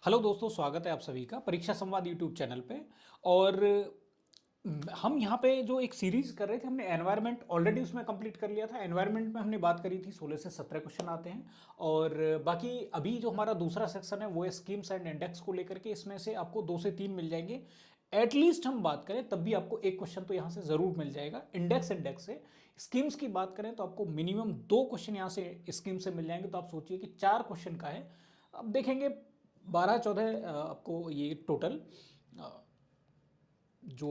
Hello दोस्तों, स्वागत है आप सभी का परीक्षा संवाद यूट्यूब चैनल पे। और हम यहाँ पे जो एक सीरीज कर रहे थे, हमने एनवायरनमेंट ऑलरेडी उसमें कंप्लीट कर लिया था। एनवायरनमेंट में हमने बात करी थी 16 से 17 क्वेश्चन आते हैं। और बाकी अभी जो हमारा दूसरा सेक्शन है वो है स्कीम्स एंड इंडेक्स को लेकर के। इसमें से आपको 2 से 3 मिल जाएंगे। एटलीस्ट हम बात करें तब भी आपको एक क्वेश्चन तो यहाँ से ज़रूर मिल जाएगा इंडेक्स से। स्कीम्स की बात करें तो आपको मिनिमम 2 क्वेश्चन यहाँ से स्कीम से मिल जाएंगे, तो आप सोचिए कि 4 क्वेश्चन का है। अब देखेंगे 12-14 आपको ये टोटल जो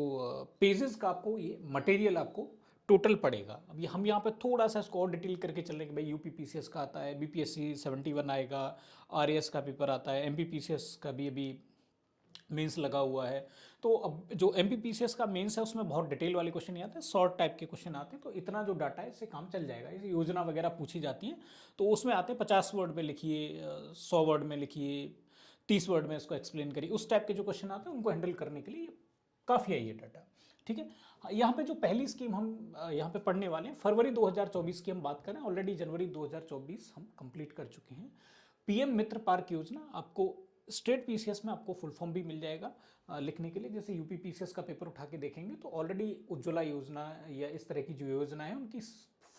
पेजेस का आपको ये मटेरियल आपको टोटल पड़ेगा। अब ये हम यहाँ पे थोड़ा सा इसको और डिटेल करके चल रहे हैं कि भाई यूपीपीसीएस का आता है, बीपीएससी 71 आएगा, आरएएस का पेपर आता है, एमपीपीसीएस का भी अभी मेंस लगा हुआ है। तो अब जो एमपीपीसीएस का मेंस है उसमें बहुत डिटेल वाले क्वेश्चन नहीं आते, शॉर्ट टाइप के क्वेश्चन आते हैं। तो इतना जो डाटा है इससे काम चल जाएगा। इसे योजना वगैरह पूछी जाती है तो उसमें आते हैं 50 वर्ड में लिखिए, 100 वर्ड में लिखिए, 30 वर्ड में इसको एक्सप्लेन करिए। उस टाइप के जो क्वेश्चन आते हैं उनको हैंडल करने के लिए काफ़ी है ये डाटा। ठीक है। यहाँ पे जो पहली स्कीम हम यहाँ पे पढ़ने वाले हैं, फरवरी 2024 की हम बात करें। ऑलरेडी जनवरी 2024 हम कंप्लीट कर चुके हैं। पीएम मित्र पार्क योजना, आपको स्टेट पीसीएस में आपको फुल फॉर्म भी मिल जाएगा लिखने के लिए। जैसे यूपी पीसीएस का पेपर उठा के देखेंगे तो ऑलरेडी उज्ज्वला योजना या इस तरह की जो योजना है उनकी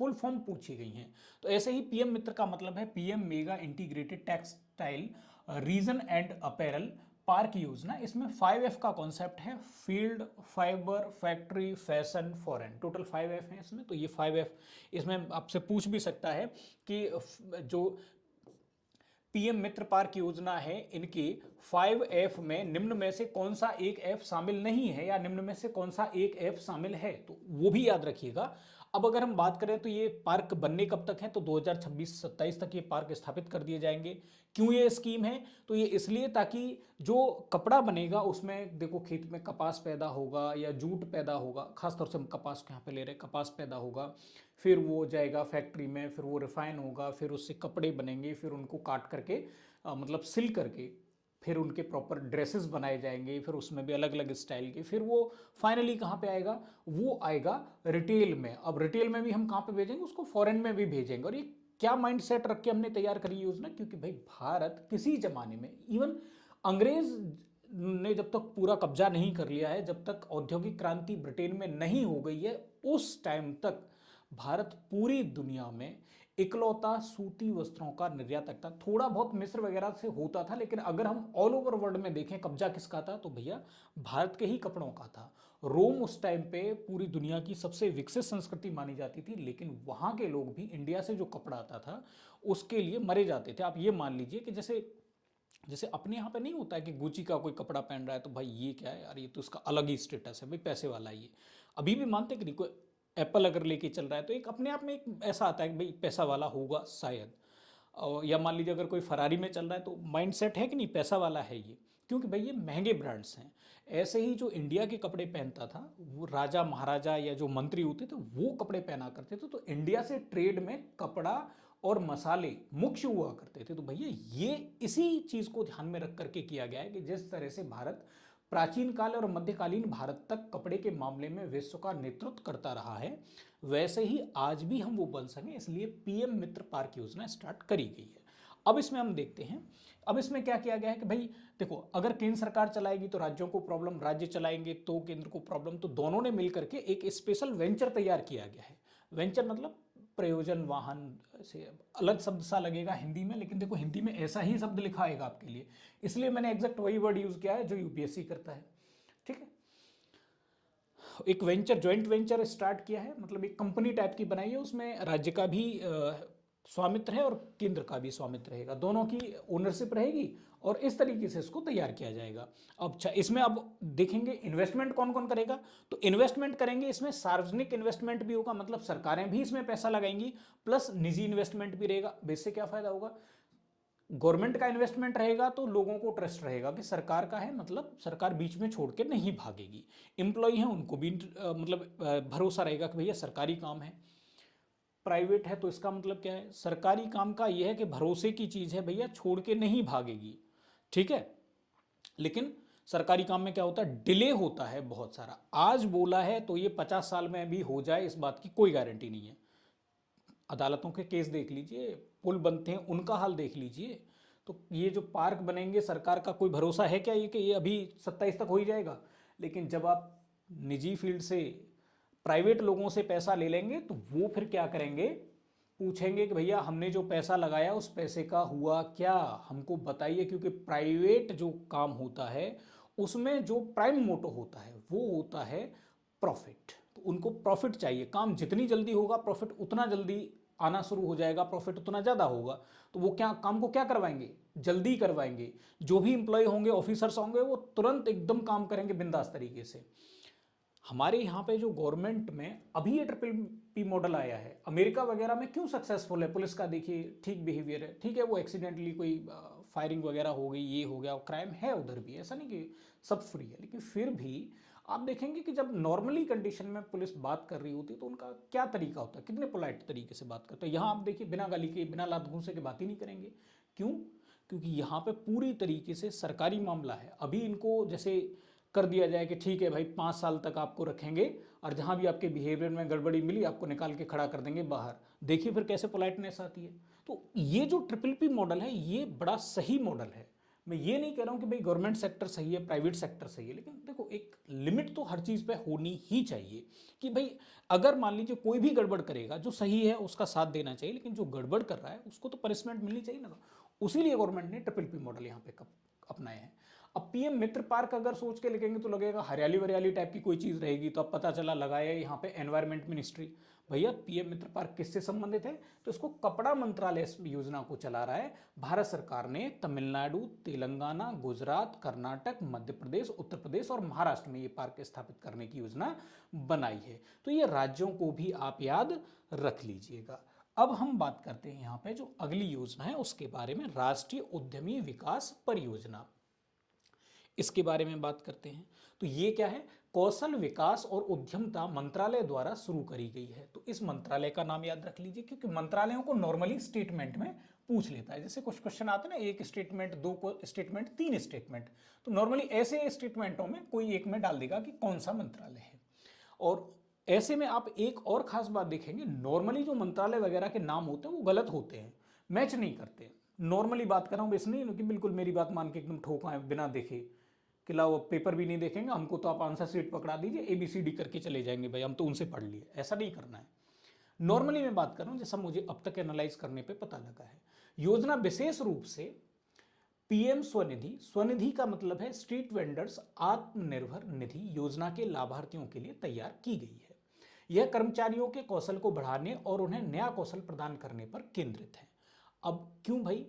फुल फॉर्म पूछी गई हैं। तो ऐसे ही पीएम मित्र का मतलब है PM mega integrated textile reason and apparel park योजना। इसमें 5F का कॉन्सेप्ट है, field, fibre, factory, fashion, foreign. Total 5F है इसमें। तो ये 5F इसमें आपसे पूछ भी सकता है कि जो पीएम मित्र पार्क योजना है इनके 5F में निम्न में से कौन सा एक एफ शामिल नहीं है या निम्न में से कौन सा एक एफ शामिल है, तो वो भी याद रखिएगा। अब अगर हम बात करें तो ये पार्क बनने कब तक है, तो 2026-27 तक ये पार्क स्थापित कर दिए जाएंगे। क्यों ये स्कीम है, तो ये इसलिए ताकि जो कपड़ा बनेगा उसमें देखो खेत में कपास पैदा होगा या जूट पैदा होगा, खासतौर से हम कपास को यहाँ पे ले रहे हैं, कपास पैदा होगा, फिर वो जाएगा फैक्ट्री में, फिर वो रिफाइन होगा, फिर उससे कपड़े बनेंगे, फिर उनको काट करके मतलब सिल करके फिर उनके प्रॉपर ड्रेसेस बनाए जाएंगे, फिर उसमें भी अलग अलग स्टाइल के, फिर वो फाइनली कहाँ पे आएगा, वो आएगा रिटेल में। अब रिटेल में भी हम कहाँ पे भेजेंगे उसको, फॉरेन में भी भेजेंगे। और ये क्या माइंड सेट रख के हमने तैयार करी योजना, क्योंकि भाई भारत किसी जमाने में, इवन अंग्रेज ने जब तक पूरा कब्जा नहीं कर लिया है, जब तक औद्योगिक क्रांति ब्रिटेन में नहीं हो गई है, उस टाइम तक भारत पूरी दुनिया में इकलौता सूती वस्त्रों का निर्यातक था। थोड़ा बहुत मिस्र वगैरह से होता था, लेकिन अगर हम ऑल ओवर वर्ल्ड में देखें कब्जा किसका था, तो भैया भारत के ही कपड़ों का था। रोम उस टाइम पे पूरी दुनिया की सबसे विकसित संस्कृति मानी जाती थी, लेकिन वहां के लोग भी इंडिया से जो कपड़ा आता था उसके लिए मरे जाते थे। आप ये मान लीजिए कि जैसे जैसे अपने यहाँ पे नहीं होता है कि गुची का कोई कपड़ा पहन रहा है तो भाई ये क्या है यार, ये तो इसका अलग ही स्टेटस है, भाई पैसे वाला है ये। अभी भी मानते हैं कि नहीं, कोई एप्पल अगर लेके चल रहा है तो एक अपने आप में एक ऐसा आता है कि भाई पैसा वाला होगा शायद। या मान लीजिए अगर कोई फरारी में चल रहा है तो माइंड सेट है कि नहीं पैसा वाला है ये, क्योंकि भाई ये महंगे ब्रांड्स हैं। ऐसे ही जो इंडिया के कपड़े पहनता था वो राजा महाराजा या जो मंत्री होते थे वो कपड़े पहना करते थे। तो इंडिया से ट्रेड में कपड़ा और मसाले मुख्य हुआ करते थे। तो भैया ये इसी चीज़ को ध्यान में रख करके किया गया है कि जिस तरह से भारत प्राचीन काल और मध्यकालीन भारत तक कपड़े के मामले में विश्व का नेतृत्व करता रहा है, वैसे ही आज भी हम वो बन सकें, इसलिए पीएम मित्र पार्क योजना स्टार्ट करी गई है। अब इसमें हम देखते हैं, अब इसमें क्या किया गया है कि भाई देखो, अगर केंद्र सरकार चलाएगी तो राज्यों को प्रॉब्लम, राज्य चलाएंगे तो केंद्र को प्रॉब्लम। तो दोनों ने मिलकर के एक स्पेशल वेंचर तैयार किया गया है। वेंचर मतलब प्रयोजन वाहन, से अलग शब्द सा लगेगा हिंदी में, लेकिन देखो हिंदी में ऐसा ही शब्द लिखा आएगा आपके लिए, इसलिए मैंने एग्जैक्ट वही वर्ड यूज किया है जो यूपीएससी करता है। ठीक है। एक वेंचर, जॉइंट वेंचर स्टार्ट किया है, मतलब एक कंपनी टाइप की बनाई है, उसमें राज्य का भी स्वामित्व है और केंद्र का भी स्वामित्व रहेगा, दोनों की ओनरशिप रहेगी। और इस तरीके से इसको तैयार किया जाएगा। अब अच्छा, इसमें अब देखेंगे इन्वेस्टमेंट कौन कौन करेगा। तो इन्वेस्टमेंट करेंगे, इसमें सार्वजनिक इन्वेस्टमेंट भी होगा, मतलब सरकारें भी इसमें पैसा लगाएंगी, प्लस निजी इन्वेस्टमेंट भी रहेगा। इससे क्या फायदा होगा, गवर्नमेंट का इन्वेस्टमेंट रहेगा तो लोगों को ट्रस्ट रहेगा कि सरकार का है, मतलब सरकार बीच में छोड़ के नहीं भागेगी। एम्प्लॉय हैं उनको भी मतलब भरोसा रहेगा कि भैया सरकारी काम है। प्राइवेट है तो इसका मतलब क्या है, सरकारी काम का यह है कि भरोसे की चीज़ है भैया, छोड़ के नहीं भागेगी। ठीक है। लेकिन सरकारी काम में क्या होता है, डिले होता है बहुत सारा। आज बोला है तो ये 50 साल में भी हो जाए, इस बात की कोई गारंटी नहीं है। अदालतों के केस देख लीजिए, पुल बनते हैं उनका हाल देख लीजिए। तो ये जो पार्क बनेंगे, सरकार का कोई भरोसा है क्या ये कि ये अभी 27 तक हो ही जाएगा? लेकिन जब आप निजी फील्ड से, प्राइवेट लोगों से पैसा ले लेंगे तो वो फिर क्या करेंगे, पूछेंगे कि भैया हमने जो पैसा लगाया उस पैसे का हुआ क्या, हमको बताइए। क्योंकि प्राइवेट जो काम होता है उसमें जो प्राइम मोटो होता है वो होता है प्रॉफिट। तो उनको प्रॉफिट चाहिए, काम जितनी जल्दी होगा प्रॉफिट उतना जल्दी आना शुरू हो जाएगा, प्रॉफिट उतना ज़्यादा होगा। तो वो क्या काम को क्या करवाएंगे, जल्दी करवाएंगे। जो भी इंप्लॉय होंगे, ऑफिसर्स होंगे, वो तुरंत एकदम काम करेंगे बिंदास तरीके से। हमारे यहाँ पे जो गवर्नमेंट में अभी ये ट्रिपल पी मॉडल आया है, अमेरिका वगैरह में क्यों सक्सेसफुल है? पुलिस का देखिए ठीक बिहेवियर है, ठीक है वो एक्सीडेंटली कोई फायरिंग वगैरह हो गई, ये हो गया, क्राइम है उधर भी, ऐसा नहीं कि सब फ्री है, लेकिन फिर भी आप देखेंगे कि जब नॉर्मली कंडीशन में पुलिस बात कर रही होती है तो उनका क्या तरीका होता है, कितने पोलाइट तरीके से बात करते हैं। यहाँ आप देखिए बिना गाली के, बिना लात घूंसे के बात ही नहीं करेंगे। क्यों? क्योंकि यहाँ पे पूरी तरीके से सरकारी मामला है। अभी इनको जैसे कर दिया जाए कि ठीक है भाई 5 साल तक आपको रखेंगे और जहाँ भी आपके बिहेवियर में गड़बड़ी मिली आपको निकाल के खड़ा कर देंगे बाहर। देखिए फिर कैसे पोलाइटनेस आती है। तो ये जो ट्रिपल पी मॉडल है ये बड़ा सही मॉडल है। मैं ये नहीं कह रहा हूँ कि भाई गवर्नमेंट सेक्टर सही है, प्राइवेट सेक्टर सही है, लेकिन देखो एक लिमिट तो हर चीज़ पे होनी ही चाहिए कि भाई अगर मान लीजिए कोई भी गड़बड़ करेगा, जो सही है उसका साथ देना चाहिए, लेकिन जो गड़बड़ कर रहा है उसको तो पनिशमेंट मिलनी चाहिए ना। उसीलिए गवर्नमेंट ने ट्रिपल पी मॉडल यहाँ पे अपनाए हैं। अब पीएम मित्र पार्क अगर सोच के लिखेंगे तो लगेगा हरियाली वरियाली टाइप की कोई चीज़ रहेगी, तो अब पता चला लगाया यहाँ पे एनवायरमेंट मिनिस्ट्री। भैया पीएम मित्र पार्क किससे संबंधित है? तो इसको कपड़ा मंत्रालय इस योजना को चला रहा है। भारत सरकार ने तमिलनाडु, तेलंगाना, गुजरात, कर्नाटक, मध्य प्रदेश, उत्तर प्रदेश और महाराष्ट्र में ये पार्क स्थापित करने की योजना बनाई है। तो ये राज्यों को भी आप याद रख लीजिएगा। अब हम बात करते हैं यहाँ पे जो अगली योजना है उसके बारे में, राष्ट्रीय उद्यमी विकास परियोजना। इसके बारे में बात करते हैं। तो ये क्या है? कौशल विकास और उद्यमता मंत्रालय द्वारा शुरू करी गई है। तो इस मंत्रालय का नाम याद रख लीजिए, क्योंकि मंत्रालयों को नॉर्मली स्टेटमेंट में पूछ लेता है। जैसे कुछ क्वेश्चन आते हैं ना, एक स्टेटमेंट, दो स्टेटमेंट, तीन स्टेटमेंट, तो नॉर्मली ऐसे स्टेटमेंटों में कोई एक में डाल देगा कि कौन सा मंत्रालय है। और ऐसे में आप एक और खास बात देखेंगे, नॉर्मली जो मंत्रालय वगैरह के नाम होते हैं वो गलत होते हैं, मैच नहीं करते। नॉर्मली बात कर रहा हूँ, वैसे नहीं कि बिल्कुल मेरी बात मान के एकदम ठोका बिना देखे कि लाओ पेपर भी नहीं देखेंगे, हमको तो आप आंसर शीट पकड़ा दीजिए, ABCD करके चले जाएंगे, भाई हम तो उनसे पढ़ लिए, ऐसा नहीं करना है। नॉर्मली मैं बात कर रहा हूँ जैसा मुझे अब तक एनालाइज करने पे पता लगा है। योजना विशेष रूप से पीएम स्वनिधि, स्वनिधि का मतलब है स्ट्रीट वेंडर्स आत्मनिर्भर निधि योजना के लाभार्थियों के लिए तैयार की गई है। यह कर्मचारियों के कौशल को बढ़ाने और उन्हें नया कौशल प्रदान करने पर केंद्रित है। अब क्यों भाई?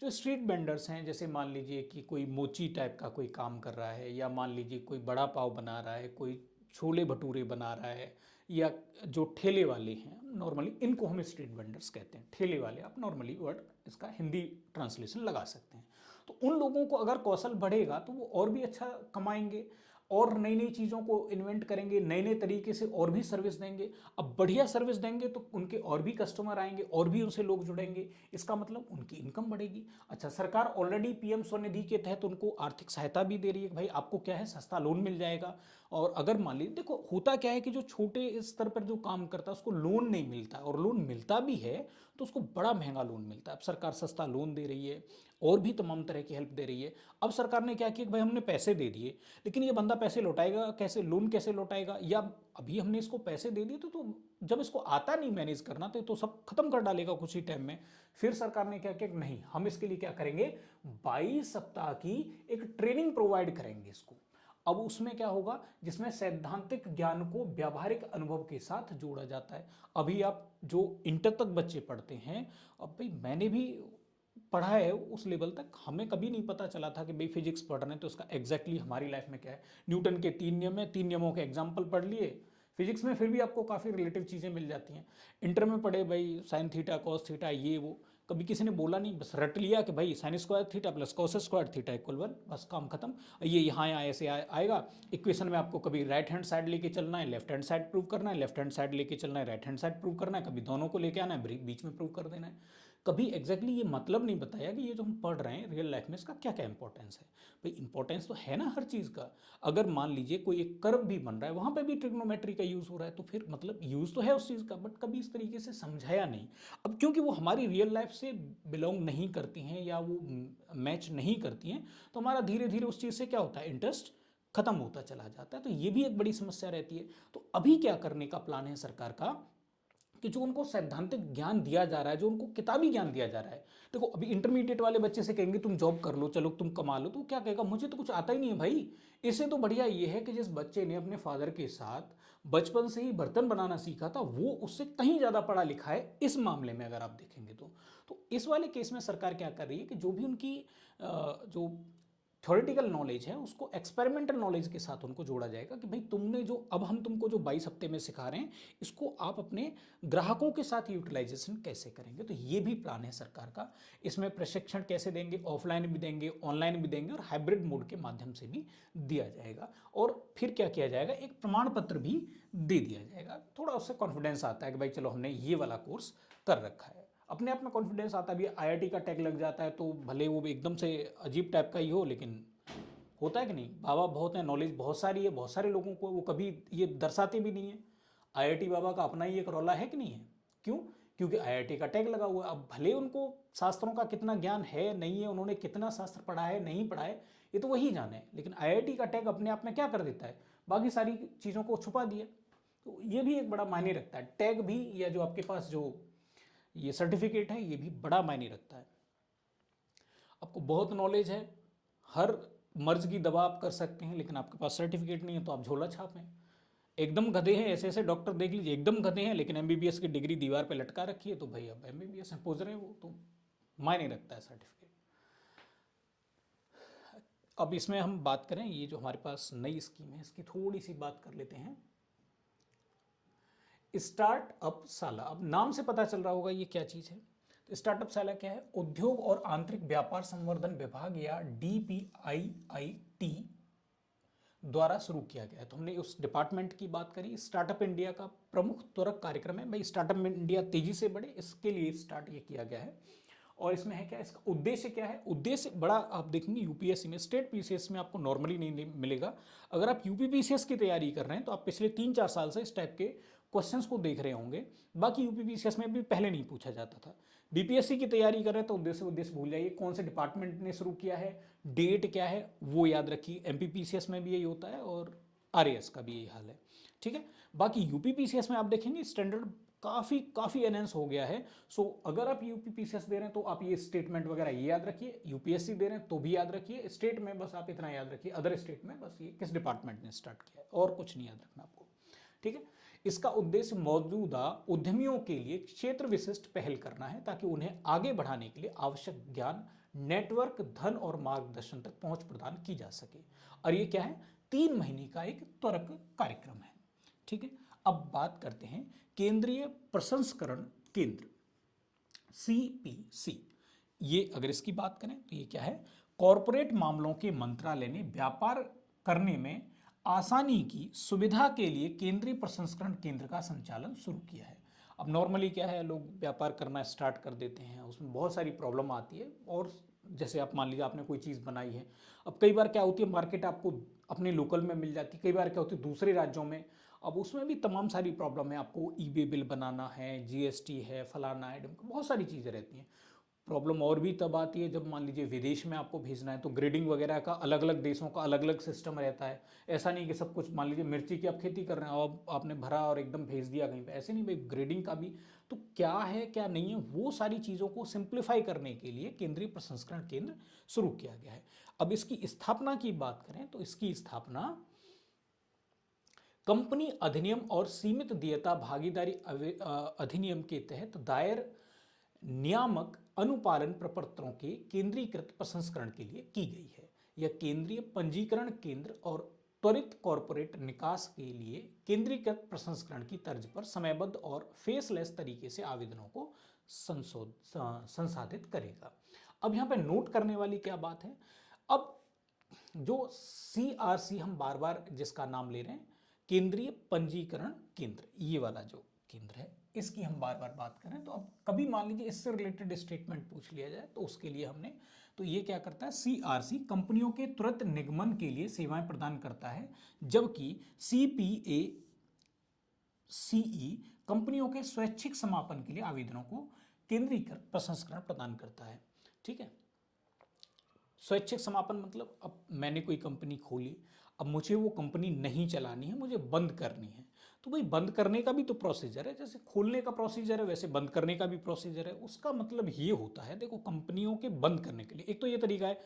जो स्ट्रीट वेंडर्स हैं, जैसे मान लीजिए कि कोई मोची टाइप का कोई काम कर रहा है, या मान लीजिए कोई बड़ा पाव बना रहा है, कोई छोले भटूरे बना रहा है, या जो ठेले वाले हैं, नॉर्मली इनको हम स्ट्रीट वेंडर्स कहते हैं। ठेले वाले आप नॉर्मली वर्ड इसका हिंदी ट्रांसलेशन लगा सकते हैं। तो उन लोगों को अगर कौशल बढ़ेगा तो वो और भी अच्छा कमाएंगे और नई नई चीज़ों को इन्वेंट करेंगे, नए नए तरीके से और भी सर्विस देंगे। अब बढ़िया सर्विस देंगे तो उनके और भी कस्टमर आएंगे और भी उनसे लोग जुड़ेंगे, इसका मतलब उनकी इनकम बढ़ेगी। अच्छा, सरकार ऑलरेडी पीएम स्वनिधि के तहत उनको आर्थिक सहायता भी दे रही है कि भाई आपको क्या है, सस्ता लोन मिल जाएगा। और अगर मान लीजिए, देखो होता क्या है कि जो छोटे स्तर पर जो काम करता है उसको लोन नहीं मिलता, और लोन मिलता भी है तो उसको बड़ा महंगा लोन मिलता है। अब सरकार सस्ता लोन दे रही है और भी तमाम तरह की हेल्प दे रही है। अब सरकार ने क्या किया कि भाई हमने पैसे दे दिए, लेकिन ये बंदा पैसे लौटाएगा कैसे, लोन कैसे लौटाएगा? या अभी हमने इसको पैसे दे दिए तो जब इसको आता नहीं मैनेज करना तो सब खत्म कर डालेगा कुछ ही टाइम में। फिर सरकार ने क्या किया, नहीं हम इसके लिए क्या करेंगे, 22 सप्ताह की एक ट्रेनिंग प्रोवाइड करेंगे इसको। अब उसमें क्या होगा, जिसमें सैद्धांतिक ज्ञान को व्यावहारिक अनुभव के साथ जोड़ा जाता है। अभी आप जो इंटर तक बच्चे पढ़ते हैं, अब भाई मैंने भी पढ़ा है उस लेवल तक, हमें कभी नहीं पता चला था कि भाई फिजिक्स पढ़ रहे हैं तो उसका एग्जैक्टली हमारी लाइफ में क्या है। न्यूटन के 3 नियम है, 3 नियमों के एग्जाम्पल पढ़ लिए फिजिक्स में, फिर भी आपको काफ़ी रिलेटिव चीज़ें मिल जाती हैं। इंटर में पढ़े भाई साइन थीटा, कॉस थीटा, ये वो, कभी किसी ने बोला नहीं, बस रट लिया कि भाई sine square theta plus cos square theta equal 1, बस काम खत्म। ये यहाँ ऐसे आएगा। इक्वेशन में आपको कभी राइट हैंड साइड लेके चलना है, लेफ्ट हैंड साइड प्रूव करना है, लेफ्ट हैंड साइड लेके चलना है, राइट हैंड साइड प्रूव करना है, कभी दोनों को लेके आना है, बीच में प्रूव कर देना है। कभी एग्जैक्टली ये मतलब नहीं बताया कि ये जो हम पढ़ रहे हैं रियल लाइफ में इसका क्या क्या इंपॉर्टेंस है। भाई इंपॉर्टेंस तो है ना हर चीज़ का। अगर मान लीजिए कोई एक कर्व भी बन रहा है, वहाँ पे भी ट्रिग्नोमेट्री का यूज़ हो रहा है, तो फिर मतलब यूज़ तो है उस चीज़ का, बट कभी इस तरीके से समझाया नहीं। अब क्योंकि वो हमारी रियल लाइफ से बिलोंग नहीं करती हैं या वो मैच नहीं करती हैं, तो हमारा धीरे धीरे उस चीज़ से क्या होता है, इंटरेस्ट खत्म होता चला जाता है। तो ये भी एक बड़ी समस्या रहती है। तो अभी क्या करने का प्लान है सरकार का कि जो उनको सैद्धांतिक ज्ञान दिया जा रहा है, जो उनको किताबी ज्ञान दिया जा रहा है। देखो अभी इंटरमीडिएट वाले बच्चे से कहेंगे तुम जॉब कर लो, चलो तुम कमा लो, तो क्या कहेगा, मुझे तो कुछ आता ही नहीं है भाई। इससे तो बढ़िया ये है कि जिस बच्चे ने अपने फादर के साथ बचपन से ही बर्तन बनाना सीखा था, वो उससे कहीं ज़्यादा पढ़ा लिखा है इस मामले में अगर आप देखेंगे तो इस वाले केस में सरकार क्या कर रही है कि जो भी उनकी जो थ्योरेटिकल नॉलेज है उसको एक्सपेरिमेंटल नॉलेज के साथ उनको जोड़ा जाएगा कि भाई तुमने जो अब हम तुमको जो 22 हफ्ते में सिखा रहे हैं, इसको आप अपने ग्राहकों के साथ यूटिलाइजेशन कैसे करेंगे। तो ये भी प्लान है सरकार का। इसमें प्रशिक्षण कैसे देंगे, ऑफलाइन भी देंगे, ऑनलाइन भी देंगे और हाइब्रिड मोड के माध्यम से भी दिया जाएगा। और फिर क्या किया जाएगा, एक प्रमाण पत्र भी दे दिया जाएगा। थोड़ा उससे कॉन्फिडेंस आता है कि भाई चलो हमने ये वाला कोर्स कर रखा है, अपने आप में कॉन्फिडेंस आता है। भी आईआईटी का टैग लग जाता है तो भले वो भी एकदम से अजीब टाइप का ही हो, लेकिन होता है कि नहीं, बाबा बहुत है, नॉलेज बहुत सारी है, बहुत सारे लोगों को, वो कभी ये दर्शाते भी नहीं है। आईआईटी बाबा का अपना ही एक रौला है कि नहीं है। क्यों? क्योंकि आईआईटी का टैग लगा हुआ है। अब भले उनको शास्त्रों का कितना ज्ञान है नहीं है, उन्होंने कितना शास्त्र पढ़ा है नहीं पढ़ा है, ये तो वही जाने, लेकिन आईआईटी का टैग अपने आप में क्या कर देता है, बाकी सारी चीज़ों को छुपा दिया। तो ये भी एक बड़ा मायने रखता है, टैग भी, या जो आपके पास जो ये सर्टिफिकेट है, ये भी बड़ा मायने रखता है। आपको बहुत नॉलेज है, हर मर्ज की दवा आप कर सकते हैं, लेकिन आपके पास सर्टिफिकेट नहीं है तो आप झोला छाप हैं। एकदम गधे हैं, ऐसे ऐसे डॉक्टर देख लीजिए एकदम गधे हैं, लेकिन एमबीबीएस की डिग्री दीवार पे लटका रखी है, तो भाई अब एमबीबीएस में पोज रहे हैं वो, तो मायने रखता है सर्टिफिकेट। अब इसमें हम बात करें, ये जो हमारे पास नई स्कीम है इसकी थोड़ी सी बात कर लेते हैं। स्टार्टअप साला, अब नाम से पता चल रहा होगा ये क्या चीज़ है। तो स्टार्टअप साला क्या है, उद्योग और आंतरिक व्यापार संवर्धन विभाग या डीपीआईआईटी द्वारा शुरू किया गया है। तो हमने उस डिपार्टमेंट की बात करी। स्टार्टअप इंडिया का प्रमुख त्वरक कार्यक्रम है, भाई स्टार्टअप इंडिया तेजी से बढ़े, इसके लिए स्टार्ट ये किया गया है। और इसमें है क्या, इसका उद्देश्य क्या है, उद्देश्य बड़ा आप देखेंगे यूपीएससी में, स्टेट पीसीएस में आपको नॉर्मली नहीं मिलेगा। अगर आप यूपी पीसीएस की तैयारी कर रहे हैं तो आप पिछले 3-4 साल से इस टाइप के क्वेश्चंस को देख रहे होंगे। बाकी यूपी पीसीएस में भी पहले नहीं पूछा जाता था। बीपीएससी की तैयारी कर रहे हैं तो उद्देश्य भूल जाइए, कौन से डिपार्टमेंट ने शुरू किया है, डेट क्या है वो याद रखिए। एमपीपीसीएस में भी यही होता है और आरएएस का भी यही हाल है, ठीक है। बाकी यूपी पीसीएस में आप देखेंगे स्टैंडर्ड काफ़ी काफ़ी एनहेंस हो गया है। सो अगर आप यूपी पीसीएस दे रहे हैं तो आप ये स्टेटमेंट वगैरह ये याद रखिए, यूपीएससी दे रहे हैं तो भी याद रखिए, स्टेट में बस आप इतना याद रखिए, अदर स्टेट में बस ये किस डिपार्टमेंट ने स्टार्ट किया है, और कुछ नहीं याद रखना आपको, ठीक है। इसका उद्देश्य मौजूदा उद्यमियों के लिए क्षेत्र विशिष्ट पहल करना है ताकि उन्हें आगे बढ़ाने के लिए आवश्यक ज्ञान, नेटवर्क, धन और मार्गदर्शन तक पहुंच प्रदान की जा सके। और ये क्या है, 3 महीने का एक त्वरक कार्यक्रम है, ठीक है। अब बात करते हैं केंद्रीय प्रसंस्करण केंद्र, सीपीसी। ये अगर इसकी बात करें तो ये क्या है, कॉरपोरेट मामलों के मंत्रालय ने व्यापार करने में आसानी की सुविधा के लिए केंद्रीय प्रसंस्करण केंद्र का संचालन शुरू किया है। अब नॉर्मली क्या है, लोग व्यापार करना स्टार्ट कर देते हैं, उसमें बहुत सारी प्रॉब्लम आती है। और जैसे आप मान लीजिए आपने कोई चीज़ बनाई है, अब कई बार क्या होती है, मार्केट आपको अपने लोकल में मिल जाती है, कई बार क्या होती है दूसरे राज्यों में। अब उसमें भी तमाम सारी प्रॉब्लम है, आपको ईबे बिल बनाना है, जीएसटी है, फलाना है, बहुत सारी चीज़ें रहती हैं। प्रॉब्लम और भी तब आती है जब मान लीजिए विदेश में आपको भेजना है, तो ग्रेडिंग वगैरह का अलग अलग देशों का अलग अलग सिस्टम रहता है। ऐसा नहीं कि सब कुछ, मान लीजिए मिर्ची की आप खेती कर रहे हैं और आपने भरा और एकदम भेज दिया कहीं पे, ऐसे नहीं भाई, ग्रेडिंग का भी तो क्या है क्या नहीं है, वो सारी चीज़ों को सिंप्लीफाई करने के लिए केंद्रीय प्रसंस्करण केंद्र शुरू किया गया है। अब इसकी स्थापना की बात करें तो इसकी स्थापना कंपनी अधिनियम और सीमित देयता भागीदारी अधिनियम के तहत दायर नियामक अनुपालन प्रपत्रों के केंद्रीकृत प्रसंस्करण के लिए की गई है। यह केंद्रीय पंजीकरण केंद्र और त्वरित कॉरपोरेट निकास के लिए केंद्रीकृत प्रसंस्करण की तर्ज पर समयबद्ध और फेसलेस तरीके से आवेदनों को संसाधित करेगा। अब यहाँ पे नोट करने वाली क्या बात है, अब जो सीआरसी हम बार बार जिसका नाम ले रहे हैं, केंद्रीय पंजीकरण केंद्र, ये वाला जो केंद्र है, इसकी हम बार बार बात करें। तो अब कभी मान लीजिए इससे रिलेटेड स्टेटमेंट पूछ लिया जाए तो उसके लिए हमने, तो ये क्या करता है, CRC कंपनियों के तुरंत निगमन के लिए सेवाएं प्रदान करता है, जबकि CPACE कंपनियों के स्वैच्छिक समापन के लिए आवेदनों को केंद्रीकृत प्रसंस्करण प्रदान करता है। ठीक है, स्वैच्छिक समापन मतलब अब मैंने कोई कंपनी खोली, अब मुझे वो कंपनी नहीं चलानी है, मुझे बंद करनी है, तो भाई बंद करने का भी तो प्रोसीजर है, जैसे खोलने का प्रोसीजर है वैसे बंद करने का भी प्रोसीजर है। उसका मतलब ये होता है, देखो कंपनियों के बंद करने के लिए एक तो ये तरीका है,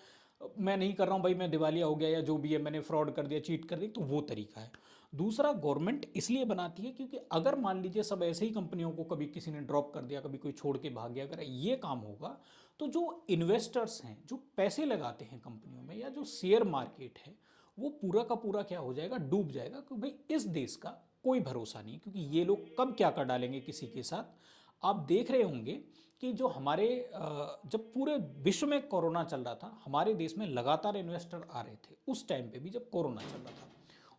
मैं नहीं कर रहा हूँ भाई, मैं दिवालिया हो गया या जो भी है, मैंने फ्रॉड कर दिया, चीट कर दी, तो वो तरीका है। दूसरा, गवर्नमेंट इसलिए बनाती है क्योंकि अगर मान लीजिए सब ऐसे ही कंपनियों को कभी किसी ने ड्रॉप कर दिया, कभी कोई छोड़ के भाग गया, अगर ये काम होगा तो जो इन्वेस्टर्स हैं, जो पैसे लगाते हैं कंपनियों में, या जो शेयर मार्केट है, वो पूरा का पूरा क्या हो जाएगा, डूब जाएगा। क्योंकि भाई इस देश का कोई भरोसा नहीं, क्योंकि ये लोग कब क्या कर डालेंगे किसी के साथ। आप देख रहे होंगे कि जो हमारे जब पूरे विश्व में कोरोना चल रहा था, हमारे देश में लगातार इन्वेस्टर आ रहे थे उस टाइम पे भी जब कोरोना चल रहा था।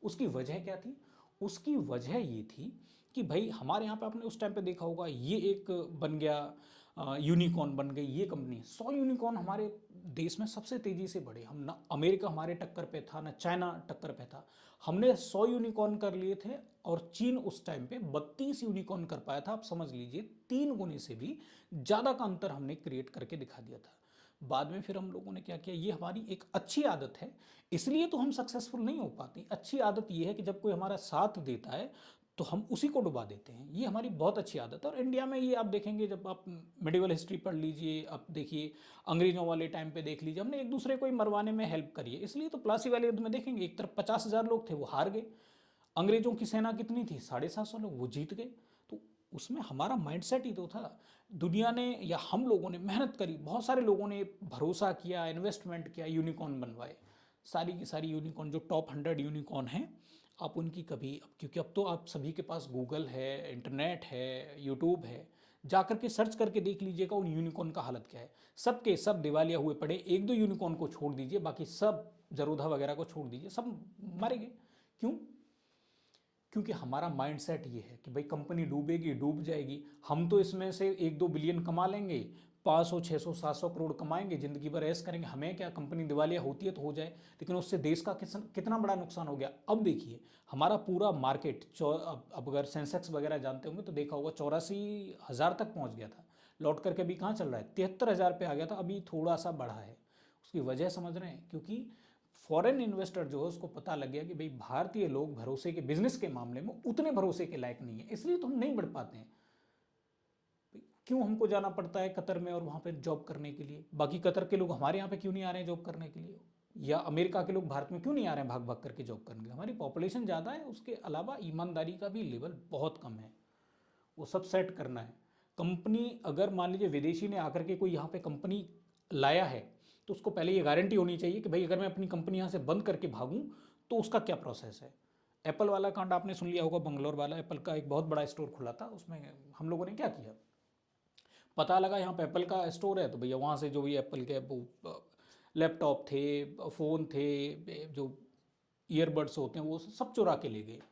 उसकी वजह क्या थी? उसकी वजह ये थी कि भाई हमारे यहाँ पे आपने उस टाइम पे देखा होगा, ये एक बन गया यूनिकॉर्न बन गई ये कंपनी, 100 यूनिकॉर्न हमारे देश में सबसे तेज़ी से बढ़े। हम ना अमेरिका हमारे टक्कर पे था, ना चाइना टक्कर पे था, हमने 100 यूनिकॉर्न कर लिए थे, और चीन उस टाइम पे 32 यूनिकॉर्न कर पाया था। आप समझ लीजिए 3 गुने से भी ज़्यादा का अंतर हमने क्रिएट करके दिखा दिया था। बाद में फिर हम लोगों ने क्या किया, ये हमारी एक अच्छी आदत है, इसलिए तो हम सक्सेसफुल नहीं हो पाते। अच्छी आदत ये है कि जब कोई हमारा साथ देता है तो हम उसी को डुबा देते हैं, ये हमारी बहुत अच्छी आदत है। और इंडिया में ये आप देखेंगे, जब आप मेडिवल हिस्ट्री पढ़ लीजिए, आप देखिए अंग्रेजों वाले टाइम पे देख लीजिए, हमने एक दूसरे को ही मरवाने में हेल्प करी है। इसलिए तो प्लासी वाले युद्ध में देखेंगे, एक तरफ 50,000 लोग थे, वो हार गए, अंग्रेजों की सेना कितनी थी, 750 लोग, वो जीत गए। तो उसमें हमारा माइंडसेट ही तो था। दुनिया ने या हम लोगों ने मेहनत करी, बहुत सारे लोगों ने भरोसा किया, इन्वेस्टमेंट किया, यूनिकॉर्न बनवाए। सारी की सारी यूनिकॉर्न, जो टॉप 100 यूनिकॉर्न हैं, आप उनकी कभी, क्योंकि अब तो आप सभी के पास गूगल है, इंटरनेट है, यूट्यूब है, जा करके सर्च करके देख लीजिएगा उन यूनिकॉर्न का हालत क्या है। सब के सब दिवालिया हुए पड़े, एक दो यूनिकॉर्न को छोड़ दीजिए, बाकी सब जरोधा वगैरह को छोड़ दीजिए, सब मरे गए। क्यों? क्योंकि हमारा माइंडसेट ये है कि भाई कंपनी डूबेगी, डूब जाएगी, हम तो इसमें से 1-2 बिलियन कमा लेंगे, 500 600 700 करोड़ कमाएंगे, जिंदगी भर ऐश करेंगे, हमें क्या, कंपनी दिवालिया होती है तो हो जाए, लेकिन उससे देश का कितना बड़ा नुकसान हो गया। अब देखिए हमारा पूरा मार्केट, अब अगर सेंसेक्स वगैरह जानते होंगे तो देखा होगा 84,000 तक पहुंच गया था, लौट करके अभी कहाँ चल रहा है, 73,000 पे आ गया था, अभी थोड़ा सा बढ़ा है। उसकी वजह समझ रहे हैं? क्योंकि फॉरेन इन्वेस्टर जो है उसको पता लग गया कि भाई भारतीय लोग भरोसे के, बिजनेस के मामले में उतने भरोसे के लायक नहीं है, इसलिए तो हम नहीं बढ़ पाते हैं। क्यों हमको जाना पड़ता है कतर में और वहाँ पे जॉब करने के लिए? बाकी कतर के लोग हमारे यहाँ पे क्यों नहीं आ रहे हैं जॉब करने के लिए? या अमेरिका के लोग भारत में क्यों नहीं आ रहे हैं भाग भाग करके जॉब करने के लिए? हमारी पॉपुलेशन ज़्यादा है, उसके अलावा ईमानदारी का भी लेवल बहुत कम है, वो सब सेट करना है। कंपनी अगर मान लीजिए विदेशी ने आकर के कोई यहाँ पे कंपनी लाया है, तो उसको पहले ये गारंटी होनी चाहिए कि भाई अगर मैं अपनी कंपनी यहाँ से बंद करके भागूँ तो उसका क्या प्रोसेस है। एप्पल वाला कांड आपने सुन लिया होगा, बंगलोर वाला, एप्पल का एक बहुत बड़ा स्टोर खुला था, उसमें हम लोगों ने क्या किया, पता लगा यहाँ पे एप्पल का स्टोर है, तो भैया वहाँ से जो भी एप्पल के वो लैपटॉप थे, फ़ोन थे, जो ईयरबड्स होते हैं, वो सब चुरा के ले गए।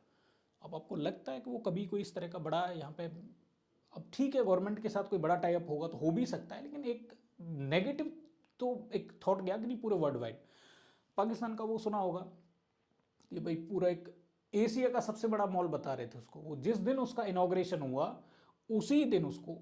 अब आपको लगता है कि वो कभी कोई इस तरह का बड़ा यहाँ पे, अब ठीक है गवर्नमेंट के साथ कोई बड़ा टाई अप होगा तो हो भी सकता है, लेकिन एक नेगेटिव तो एक थॉट गया कि नहीं पूरे वर्ल्ड वाइड। पाकिस्तान का वो सुना होगा कि भाई पूरा एक एशिया का सबसे बड़ा मॉल बता रहे थे उसको, वो जिस दिन उसका इनॉग्रेशन हुआ उसी दिन उसको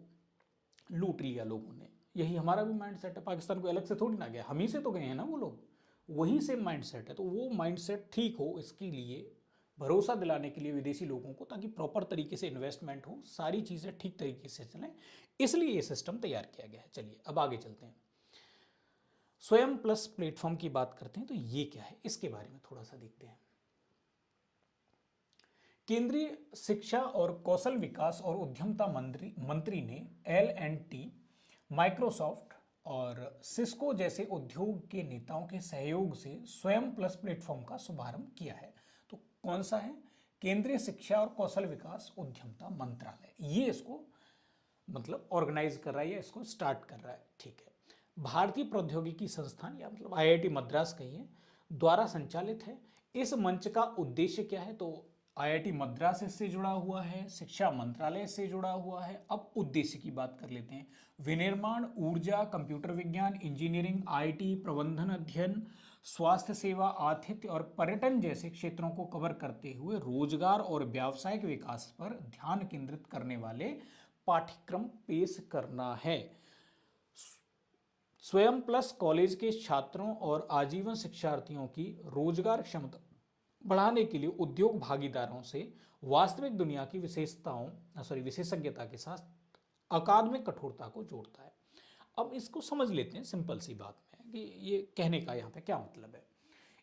लूट लिया लोगों ने। यही हमारा भी माइंड सेट है, पाकिस्तान को अलग से थोड़ी ना गया, हम ही से तो गए हैं ना वो लोग, वही सेम माइंड सेट है। तो वो माइंड सेट ठीक हो, इसके लिए भरोसा दिलाने के लिए विदेशी लोगों को, ताकि प्रॉपर तरीके से इन्वेस्टमेंट हो, सारी चीज़ें ठीक तरीके से चलें, इसलिए ये सिस्टम तैयार किया गया है। चलिए अब आगे चलते हैं, स्वयं प्लस प्लेटफॉर्म की बात करते हैं। तो ये क्या है, इसके बारे में थोड़ा सा देखते हैं। केंद्रीय शिक्षा और कौशल विकास और उद्यमता मंत्री ने L&T, माइक्रोसॉफ्ट और सिस्को जैसे उद्योग के नेताओं के सहयोग से स्वयं प्लस प्लेटफॉर्म का शुभारंभ किया है। तो कौन सा है? केंद्रीय शिक्षा और कौशल विकास उद्यमता मंत्रालय, ये इसको मतलब ऑर्गेनाइज कर रहा है या इसको स्टार्ट कर रहा है। ठीक है, भारतीय प्रौद्योगिकी संस्थान या मतलब IIT मद्रास कहिए द्वारा संचालित है। इस मंच का उद्देश्य क्या है? तो आईआईटी मद्रास इससे जुड़ा हुआ है, शिक्षा मंत्रालय से जुड़ा हुआ है। अब उद्देश्य की बात कर लेते हैं। विनिर्माण, ऊर्जा, कंप्यूटर विज्ञान, इंजीनियरिंग, आईटी, प्रबंधन अध्ययन, स्वास्थ्य सेवा, आतिथ्य और पर्यटन जैसे क्षेत्रों को कवर करते हुए रोजगार और व्यावसायिक विकास पर ध्यान केंद्रित करने वाले पाठ्यक्रम पेश करना है। स्वयं प्लस कॉलेज के छात्रों और आजीवन शिक्षार्थियों की रोजगार क्षमता बढ़ाने के लिए उद्योग भागीदारों से वास्तविक दुनिया की विशेषज्ञता के साथ अकादमिक कठोरता को जोड़ता है। अब इसको समझ लेते हैं सिंपल सी बात में कि ये कहने का यहाँ पे क्या मतलब है।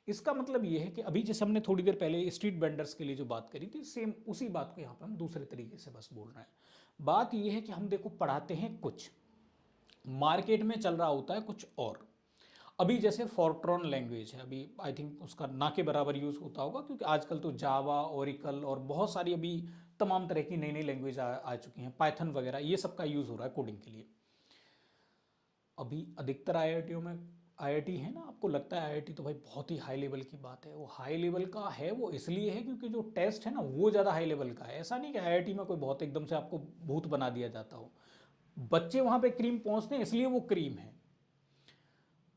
इसका मतलब ये है कि अभी जैसे हमने थोड़ी देर पहले स्ट्रीट वेंडर्स के लिए जो बात करी थी, सेम उसी बात को यहाँ पे हम दूसरे तरीके से बस बोल रहे हैं। बात ये है कि हम देखो पढ़ाते हैं कुछ, मार्केट में चल रहा होता है कुछ और। अभी जैसे फॉर्ट्रॉन लैंग्वेज है, अभी आई थिंक उसका ना के बराबर यूज़ होता होगा, क्योंकि आजकल तो जावा, ओरिकल और बहुत सारी अभी तमाम तरह की नई नई लैंग्वेज आ चुकी हैं, पाइथन वगैरह, ये सब का यूज़ हो रहा है कोडिंग के लिए। अभी अधिकतर आईआईटीओं में आईआईटी है ना, आपको लगता है आईआईटी तो भाई बहुत ही हाई लेवल की बात है। वो हाई लेवल का है, वो इसलिए है क्योंकि जो टेस्ट है ना वो ज़्यादा हाई लेवल का है। ऐसा नहीं कि आईआईटी में कोई बहुत एकदम से आपको भूत बना दिया जाता हो। बच्चे वहाँ पे क्रीम पहुँचते हैं इसलिए वो क्रीम है।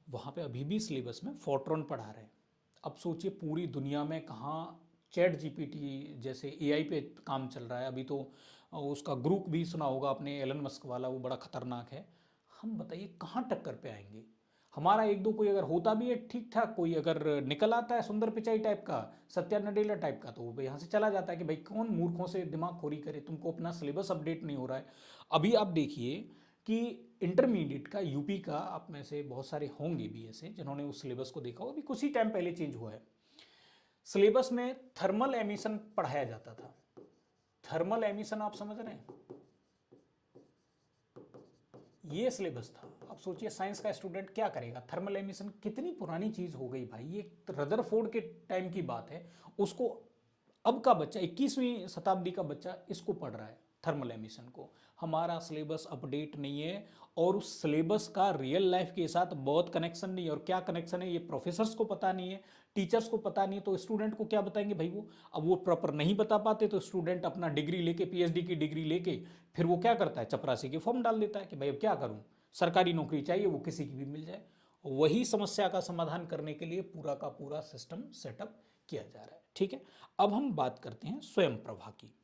वहाँ पे अभी भी सिलेबस में फोर्ट्रॉन पढ़ा रहे हैं। अब सोचिए पूरी दुनिया में कहाँ चैट जीपीटी जैसे एआई पे काम चल रहा है। अभी तो उसका ग्रुप भी सुना होगा आपने, एलन मस्क वाला, वो बड़ा खतरनाक है। हम बताइए कहाँ टक्कर पे आएंगे। हमारा एक दो कोई अगर होता भी है ठीक ठाक, कोई अगर निकल आता है सुंदर पिचाई टाइप का, सत्या नडेला टाइप का, तो वो यहाँ से चला जाता है कि भाई कौन मूर्खों से दिमाग खोरी करे, तुमको अपना सिलेबस अपडेट नहीं हो रहा है। अभी आप देखिए कि इंटरमीडिएट का यूपी का, आप में से बहुत सारे होंगे भी ऐसे जिन्होंने उस सिलेबस को देखा हो, अभी कुछ ही टाइम पहले चेंज हुआ है। सिलेबस में थर्मल एमिशन पढ़ाया जाता था। थर्मल एमिशन आप समझ रहे हैं, ये सिलेबस था। अब सोचिए साइंस का स्टूडेंट क्या करेगा। थर्मल एमिशन कितनी पुरानी चीज हो गई भाई, ये रदरफोर्ड के टाइम की बात है। उसको अब का बच्चा 21वीं शताब्दी का बच्चा इसको पढ़ रहा है, थर्मल एमिशन को। हमारा सिलेबस अपडेट नहीं है और उस सिलेबस का रियल लाइफ के साथ बहुत कनेक्शन नहीं है। और क्या कनेक्शन है ये प्रोफेसर्स को पता नहीं है, टीचर्स को पता नहीं है, तो स्टूडेंट को क्या बताएंगे भाई वो। अब वो प्रॉपर नहीं बता पाते तो स्टूडेंट अपना डिग्री लेके, पीएचडी की डिग्री लेके, फिर वो क्या करता है, चपरासी के फॉर्म डाल देता है कि भाई अब क्या करूँ, सरकारी नौकरी चाहिए, वो किसी की भी मिल जाए। वही समस्या का समाधान करने के लिए पूरा का पूरा सिस्टम सेटअप किया जा रहा है। ठीक है, अब हम बात करते हैं स्वयं प्रभा की।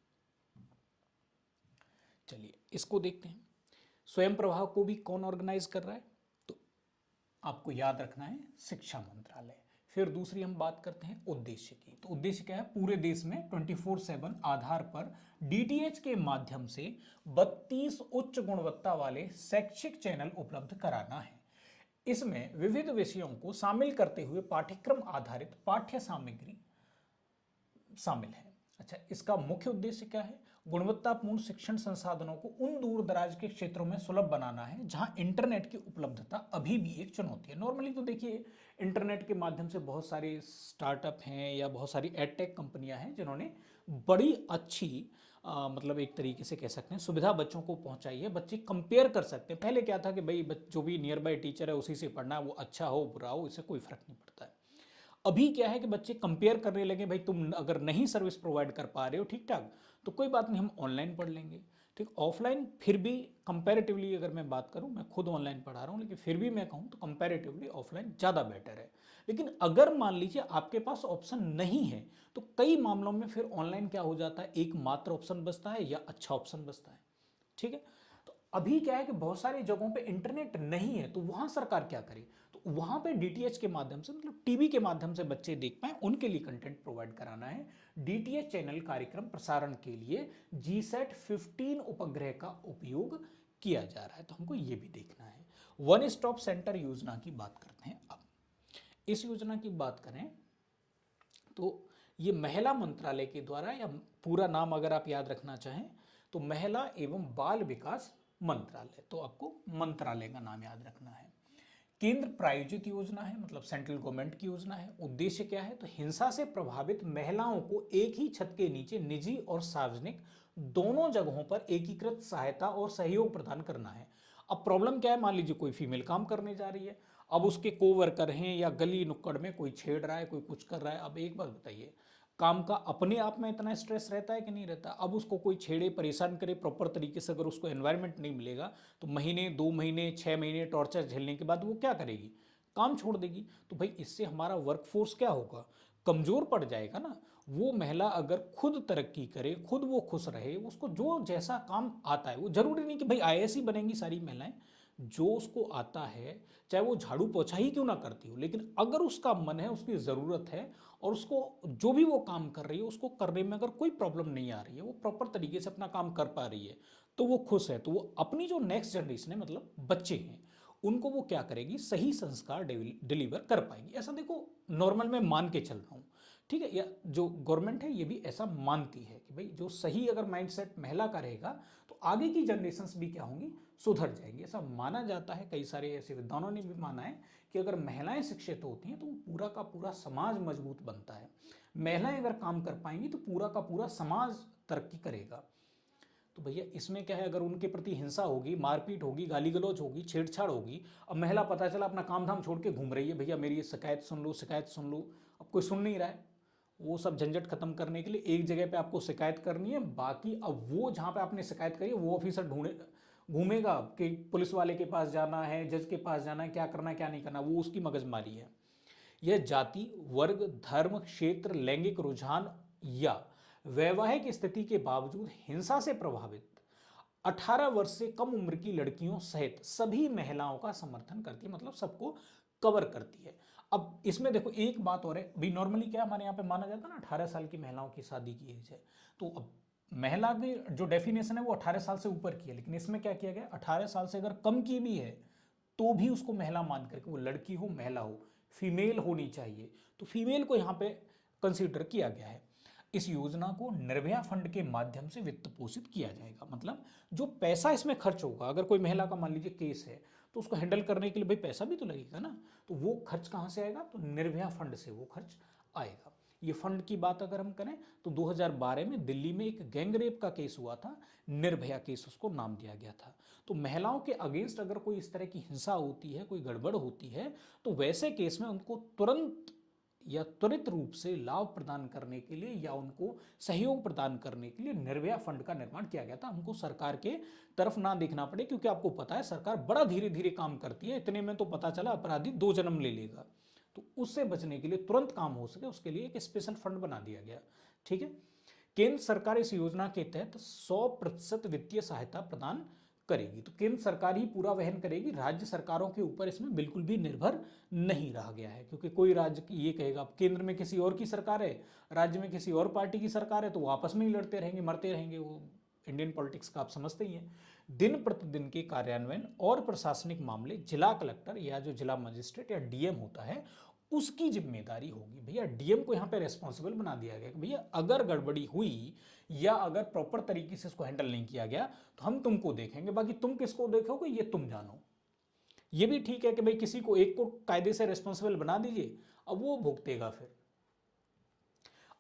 चलिए इसको देखते हैं। स्वयं प्रभा को भी कौन ऑर्गेनाइज कर रहा है, तो आपको याद रखना है शिक्षा मंत्रालय। फिर दूसरी हम बात करते हैं उद्देश्य की। तो उद्देश्य क्या है, पूरे देश में 24/7 आधार पर डीटीएच के माध्यम से 32 उच्च गुणवत्ता वाले शैक्षिक चैनल उपलब्ध कराना है। इसमें विविध विषयों को शामिल करते हुए पाठ्यक्रम आधारित पाठ्य सामग्री शामिल है। अच्छा, इसका मुख्य उद्देश्य क्या है, गुणवत्तापूर्ण शिक्षण संसाधनों को उन दूर दराज के क्षेत्रों में सुलभ बनाना है जहां इंटरनेट की उपलब्धता अभी भी एक चुनौती है। नॉर्मली तो देखिए इंटरनेट के माध्यम से बहुत सारे स्टार्टअप हैं या बहुत सारी एडटेक कंपनियां हैं जिन्होंने बड़ी अच्छी मतलब एक तरीके से कह सकते हैं सुविधा बच्चों को पहुंचाई है। बच्चे कंपेयर कर सकते हैं। पहले क्या था कि भाई जो भी नियर बाय टीचर है उसी से पढ़ना है, वो अच्छा हो बुरा हो इससे कोई फर्क नहीं पड़ता है। अभी क्या है कि बच्चे कंपेयर करने लगे, भाई तुम अगर नहीं सर्विस प्रोवाइड कर पा रहे हो ठीक ठाक तो कोई बात नहीं, हम ऑनलाइन पढ़ लेंगे। ठीक, ऑफलाइन फिर भी कंपैरेटिवली अगर मैं बात करूं, मैं खुद ऑनलाइन पढ़ा रहा हूं, लेकिन फिर भी मैं कहूं तो कंपैरेटिवली ऑफलाइन ज़्यादा बेटर है। लेकिन अगर मान लीजिए आपके पास ऑप्शन नहीं है तो कई मामलों में फिर ऑनलाइन क्या हो जाता है, एकमात्र ऑप्शन बचता है या अच्छा ऑप्शन बचता है। ठीक है, तो अभी क्या है कि बहुत सारी जगहों पे इंटरनेट नहीं है तो वहां सरकार क्या करे, तो वहां पे डीटीएच के माध्यम से, मतलब टीवी के माध्यम से बच्चे देख पाए, उनके लिए कंटेंट प्रोवाइड कराना है। डीटीएच चैनल कार्यक्रम प्रसारण के लिए GSAT-15 उपग्रह का उपयोग किया जा रहा है, तो हमको ये भी देखना है। वन स्टॉप सेंटर योजना की बात करते हैं। अब इस योजना की बात करें तो ये महिला मंत्रालय के द्वारा, या पूरा नाम अगर आप याद रखना चाहें तो महिला एवं बाल विकास मंत्रालय, तो आपको मंत्रालय का नाम याद रखना है। केंद्र प्रायोजित योजना है, मतलब सेंट्रल गवर्नमेंट की योजना है। उद्देश्य क्या है, तो हिंसा से प्रभावित महिलाओं को एक ही छत के नीचे निजी और सार्वजनिक दोनों जगहों पर एकीकृत सहायता और सहयोग प्रदान करना है। अब प्रॉब्लम क्या है, मान लीजिए कोई फीमेल काम करने जा रही है, अब उसके कोवर्कर हैं या गली नुक्कड़ में कोई छेड़ रहा है, कोई कुछ कर रहा है। अब एक बात बताइए, काम का अपने आप में इतना स्ट्रेस रहता है कि नहीं रहता। अब उसको कोई छेड़े परेशान करे प्रॉपर तरीके से, अगर उसको एनवायरनमेंट नहीं मिलेगा तो महीने 2 महीने 6 महीने टॉर्चर झेलने के बाद वो क्या करेगी, काम छोड़ देगी। तो भाई इससे हमारा वर्कफोर्स क्या होगा, कमज़ोर पड़ जाएगा ना। वो महिला अगर खुद तरक्की करे, खुद वो खुश रहे, उसको जो जैसा काम आता है, वो जरूरी नहीं कि भाई आईएएस ही बनेंगी सारी महिलाएं, जो उसको आता है, चाहे वो झाड़ू पोछा ही क्यों ना करती हो, लेकिन अगर उसका मन है, उसकी ज़रूरत है और उसको जो भी वो काम कर रही है उसको करने में अगर कोई प्रॉब्लम नहीं आ रही है, वो प्रॉपर तरीके से अपना काम कर पा रही है, तो वो खुश है, तो वो अपनी जो नेक्स्ट जनरेशन है, मतलब बच्चे हैं, उनको वो क्या करेगी, सही संस्कार डिलीवर कर पाएगी। ऐसा देखो नॉर्मल में मान के चल रहा हूँ, ठीक है, या जो गवर्नमेंट है ये भी ऐसा मानती है कि भाई जो सही अगर माइंडसेट महिला का रहेगा तो आगे की जनरेशन्स भी क्या होंगी, सुधर जाएंगी। ऐसा माना जाता है, कई सारे ऐसे विद्वानों ने भी माना है कि अगर महिलाएं शिक्षित होती हैं तो पूरा का पूरा समाज मजबूत बनता है। महिलाएं अगर काम कर पाएंगी तो पूरा का पूरा समाज तरक्की करेगा। तो भैया इसमें क्या है, अगर उनके प्रति हिंसा होगी, मारपीट होगी, गाली गलौज होगी, छेड़छाड़ होगी, अब महिला पता चला अपना काम धाम छोड़ के घूम रही है, भैया मेरी ये शिकायत सुन लो, शिकायत सुन लो, अब कोई सुन नहीं रहा है। वो सब झंझट खत्म करने के लिए एक जगह पे आपको शिकायत करनी है, बाकी अब वो जहाँ पे आपने शिकायत करी है वो ऑफिसर ढूंढे घूमेगा कि पुलिस वाले के पास जाना है, जज के पास जाना है, क्या करना है क्या नहीं करना, वो उसकी मगजमारी है। यह जाति, वर्ग, धर्म, क्षेत्र, लैंगिक रुझान या वैवाहिक स्थिति के बावजूद हिंसा से प्रभावित 18 वर्ष से कम उम्र की लड़कियों सहित सभी महिलाओं का समर्थन करती है, मतलब सबको कवर करती है। अब इसमें देखो एक बात और है, भी नॉर्मली क्या हमारे यहाँ पे माना जाता है ना, 18 साल की महिलाओं की शादी की एज है, तो अब महिला की जो डेफिनेशन है वो 18 साल से ऊपर की है, लेकिन इसमें क्या किया गया, 18 साल से अगर कम की भी है तो भी उसको महिला मान करके, वो लड़की हो महिला हो, फीमेल होनी चाहिए, तो फीमेल को यहाँ पे कंसीडर किया गया है। इस योजना को निर्भया फंड के माध्यम से वित्त पोषित किया जाएगा, मतलब जो पैसा इसमें खर्च होगा, अगर कोई महिला का मान लीजिए केस है तो उसको हैंडल करने के लिए भाई पैसा भी तो लगेगा ना, तो वो खर्च कहाँ से आएगा, तो निर्भया फंड से वो खर्च आएगा। ये फंड की बात अगर हम करें तो 2012 में दिल्ली में एक गैंग रेप का केस हुआ था, निर्भया केस उसको नाम दिया गया था। तो महिलाओं के अगेंस्ट अगर कोई इस तरह की हिंसा होती है, कोई गड़बड़ होती है, तो वैसे केस में उनको तुरंत या त्वरित रूप से लाभ प्रदान करने के लिए या उनको सहयोग प्रदान करने के लिए निर्भया फंड का निर्माण किया गया था। हमको सरकार के तरफ ना देखना पड़े, क्योंकि आपको पता है सरकार बड़ा धीरे धीरे काम करती है, इतने में तो पता चला अपराधी 2 जन्म ले लेगा, तो उससे बचने के लिए तुरंत काम हो सके उसके लिए एक स्पेशल फंड बना दिया गया। ठीक है, केंद्र सरकार इस योजना के तहत 100% वित्तीय सहायता प्रदान करेगी, तो केंद्र सरकार ही पूरा वहन करेगी, राज्य सरकारों के ऊपर इसमें बिल्कुल भी निर्भर नहीं रहा गया है, क्योंकि कोई राज्य ये कहेगा केंद्र में किसी और की सरकार है, राज्य में किसी और पार्टी की सरकार है, तो वो आपस में ही लड़ते रहेंगे, मरते रहेंगे, वो इंडियन पॉलिटिक्स का आप समझते ही हैं। दिन प्रतिदिन के कार्यान्वयन और प्रशासनिक मामले जिला कलेक्टर या जो जिला मजिस्ट्रेट या डीएम होता है उसकी जिम्मेदारी होगी। भैया डीएम को यहाँ पे रेस्पॉन्सिबल बना दिया गया कि भैया अगर गड़बड़ी हुई या अगर प्रॉपर तरीके से इसको हैंडल नहीं किया गया तो हम तुमको देखेंगे, बाकी तुम किसको देखोगे ये तुम जानो। ये भी ठीक है कि भाई किसी को एक को कायदे से रेस्पॉन्सिबल बना दीजिए, अब वो भुगतेगा फिर।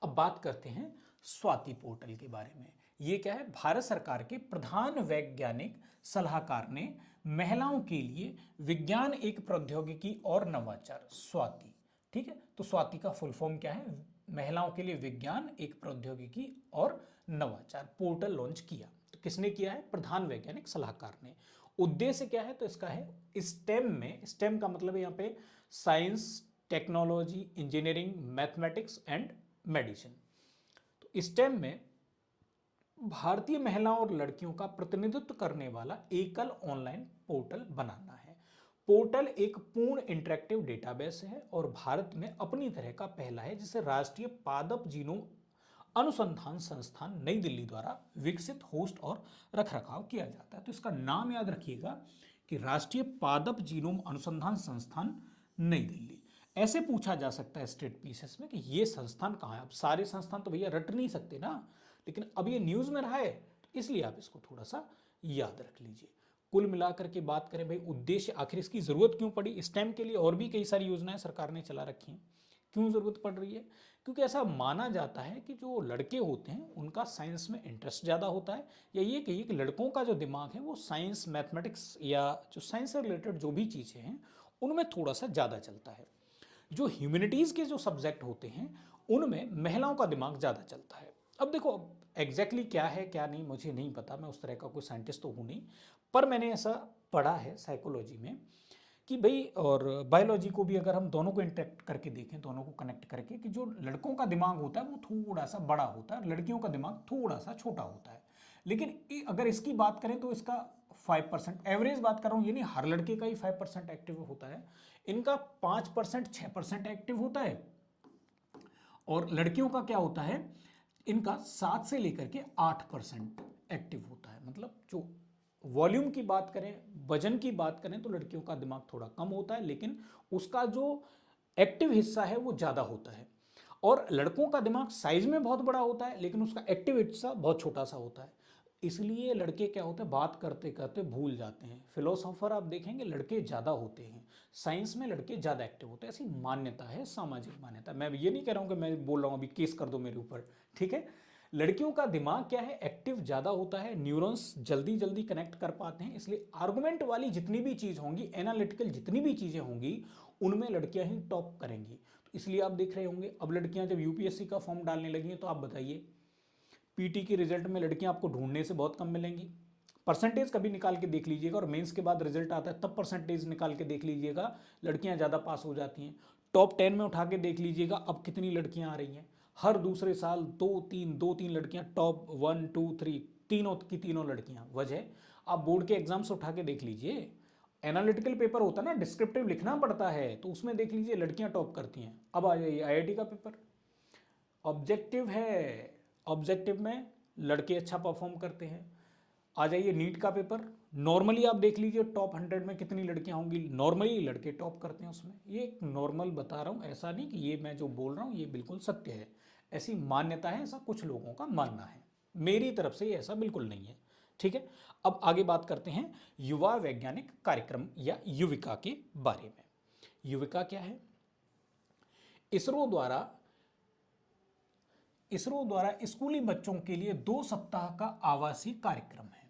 अब बात करते हैं स्वाति पोर्टल के बारे में। ये क्या है, भारत सरकार के प्रधान वैज्ञानिक सलाहकार ने महिलाओं के लिए विज्ञान एक प्रौद्योगिकी और नवाचार, स्वाति, ठीक है, तो स्वाति का फुल फॉर्म क्या है, महिलाओं के लिए विज्ञान एक प्रौद्योगिकी और नवाचार पोर्टल लॉन्च किया। तो किसने किया है, प्रधान वैज्ञानिक सलाहकार ने। उद्देश्य क्या है, तो इसका है स्टेम में, स्टेम का मतलब है यहाँ पे science, technology, engineering, mathematics and medicine. तो स्टेम में भारतीय महिलाओं और लड़कियों का प्रतिनिधित्व करने वाला एकल ऑनलाइन पोर्टल बनाना है। पोर्टल एक पूर्ण इंटरेक्टिव डेटाबेस है और भारत में अपनी तरह का पहला है, जिसे राष्ट्रीय पादप जीनोम अनुसंधान संस्थान नई दिल्ली द्वारा विकसित, होस्ट और रखरखाव किया जाता है। तो इसका नाम याद रखिएगा कि राष्ट्रीय पादप जीनोम अनुसंधान संस्थान नई दिल्ली। ऐसे पूछा जा सकता है स्टेट पीसेस में कि ये संस्थान कहाँ है। अब सारे संस्थान तो भैया रट नहीं सकते ना, लेकिन अब ये न्यूज़ में रहा है तो इसलिए आप इसको थोड़ा सा याद रख लीजिए। कुल मिलाकर के बात करें भाई, उद्देश्य आखिर इसकी ज़रूरत क्यों पड़ी, स्टेम के लिए और भी कई सारी योजनाएं सरकार ने चला रखी हैं, क्यों ज़रूरत पड़ रही है, क्योंकि ऐसा माना जाता है कि जो लड़के होते हैं उनका साइंस में इंटरेस्ट ज़्यादा होता है, या ये कहिए कि लड़कों का जो दिमाग है वो साइंस, मैथमेटिक्स या जो साइंस से रिलेटेड जो भी चीज़ें हैं उनमें थोड़ा सा ज़्यादा चलता है। जो ह्यूमैनिटीज़ के जो सब्जेक्ट होते हैं उनमें महिलाओं का दिमाग ज़्यादा चलता है। अब देखो एग्जैक्टली क्या है क्या नहीं मुझे नहीं पता, मैं उस तरह का कोई साइंटिस्ट तो हूँ नहीं, पर मैंने ऐसा पढ़ा है साइकोलॉजी में कि भाई, और बायोलॉजी को भी अगर हम दोनों को इंटरेक्ट करके देखें, दोनों को कनेक्ट करके, कि जो लड़कों का दिमाग होता है वो थोड़ा सा बड़ा होता है, लड़कियों का दिमाग थोड़ा सा छोटा होता है। लेकिन अगर इसकी बात करें तो इसका 5%, एवरेज बात कर रहा हूँ, ये नहीं हर लड़के का ही 5% एक्टिव होता है, इनका 5% 6% एक्टिव होता है। और लड़कियों का क्या होता है, इनका 7 से लेकर के 8% एक्टिव होता है। मतलब जो वॉल्यूम की बात करें, वजन की बात करें, तो लड़कियों का दिमाग थोड़ा कम होता है, लेकिन उसका जो एक्टिव हिस्सा है वो ज़्यादा होता है। और लड़कों का दिमाग साइज में बहुत बड़ा होता है, लेकिन उसका एक्टिव हिस्सा बहुत छोटा सा होता है। इसलिए लड़के क्या होते हैं, बात करते करते भूल जाते हैं। फिलोसोफर आप देखेंगे लड़के ज़्यादा होते हैं, साइंस में लड़के ज़्यादा एक्टिव होते हैं, ऐसी मान्यता है, सामाजिक मान्यता। मैं ये नहीं कह रहा हूँ कि मैं बोल रहा हूँ अभी केस कर दो मेरे ऊपर, ठीक है। लड़कियों का दिमाग क्या है, एक्टिव ज़्यादा होता है, न्यूरॉन्स जल्दी जल्दी कनेक्ट कर पाते हैं, इसलिए आर्गुमेंट वाली जितनी भी चीज़ होंगी, एनालिटिकल जितनी भी चीज़ें होंगी, उनमें लड़कियां ही टॉप करेंगी। तो इसलिए आप देख रहे होंगे अब लड़कियां जब यूपीएससी का फॉर्म डालने लगी हैं, तो आप बताइए पीटी के रिजल्ट में लड़कियां आपको ढूंढने से बहुत कम मिलेंगी। परसेंटेज कभी निकाल के देख लीजिएगा, और मेंस के बाद रिजल्ट आता है तब परसेंटेज निकाल के देख लीजिएगा, लड़कियां ज़्यादा पास हो जाती हैं। टॉप 10 में उठा के देख लीजिएगा अब कितनी लड़कियां आ रही हैं, हर दूसरे साल दो तीन लड़कियां टॉप 1 2 3, तीनों की तीनों लड़कियां। वजह आप बोर्ड के एग्जाम्स उठा के देख लीजिए, एनालिटिकल पेपर होता है ना, डिस्क्रिप्टिव लिखना पड़ता है, तो उसमें देख लीजिए लड़कियां टॉप करती हैं। अब आ जाइए आईआईटी का पेपर, ऑब्जेक्टिव है, ऑब्जेक्टिव में लड़के अच्छा परफॉर्म करते हैं। आ जाइए नीट का पेपर, नॉर्मली आप देख लीजिए टॉप 100 में कितनी लड़कियां होंगी, नॉर्मली लड़के टॉप करते हैं उसमें। ये एक नॉर्मल बता रहा हूँ, ऐसा नहीं कि ये मैं जो बोल रहा हूँ ये बिल्कुल सत्य है, ऐसी मान्यता है, ऐसा कुछ लोगों का मानना है, मेरी तरफ से ये ऐसा बिल्कुल नहीं है, ठीक है। अब आगे बात करते हैं युवा वैज्ञानिक कार्यक्रम या युविका के बारे में। युविका क्या है, इसरो द्वारा स्कूली बच्चों के लिए 2 सप्ताह का आवासीय कार्यक्रम है।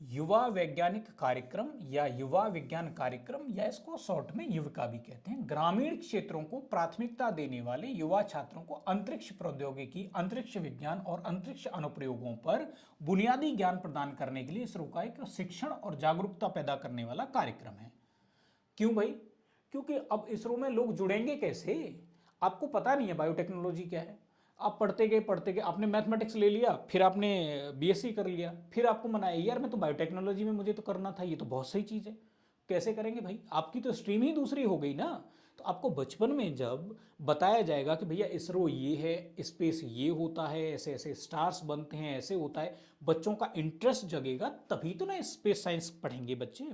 युवा वैज्ञानिक कार्यक्रम या युवा विज्ञान कार्यक्रम, या इसको शॉर्ट में युविका भी कहते हैं, ग्रामीण क्षेत्रों को प्राथमिकता देने वाले युवा छात्रों को अंतरिक्ष प्रौद्योगिकी, अंतरिक्ष विज्ञान और अंतरिक्ष अनुप्रयोगों पर बुनियादी ज्ञान प्रदान करने के लिए इसरो का एक शिक्षण और जागरूकता पैदा करने वाला कार्यक्रम है। क्यों भाई, क्योंकि अब इसरो में लोग जुड़ेंगे कैसे, आपको पता नहीं है बायोटेक्नोलॉजी क्या है, आप पढ़ते गए आपने मैथमेटिक्स ले लिया, फिर आपने बीएससी कर लिया, फिर आपको मना है यार मैं तो बायोटेक्नोलॉजी में मुझे तो करना था, ये तो बहुत सही चीज़ है, कैसे करेंगे भाई, आपकी तो स्ट्रीम ही दूसरी हो गई ना। तो आपको बचपन में जब बताया जाएगा कि भैया इसरो ये है, स्पेस ये होता है, ऐसे ऐसे स्टार्स बनते हैं, ऐसे होता है, बच्चों का इंटरेस्ट जगेगा, तभी तो ना स्पेस साइंस पढ़ेंगे बच्चे।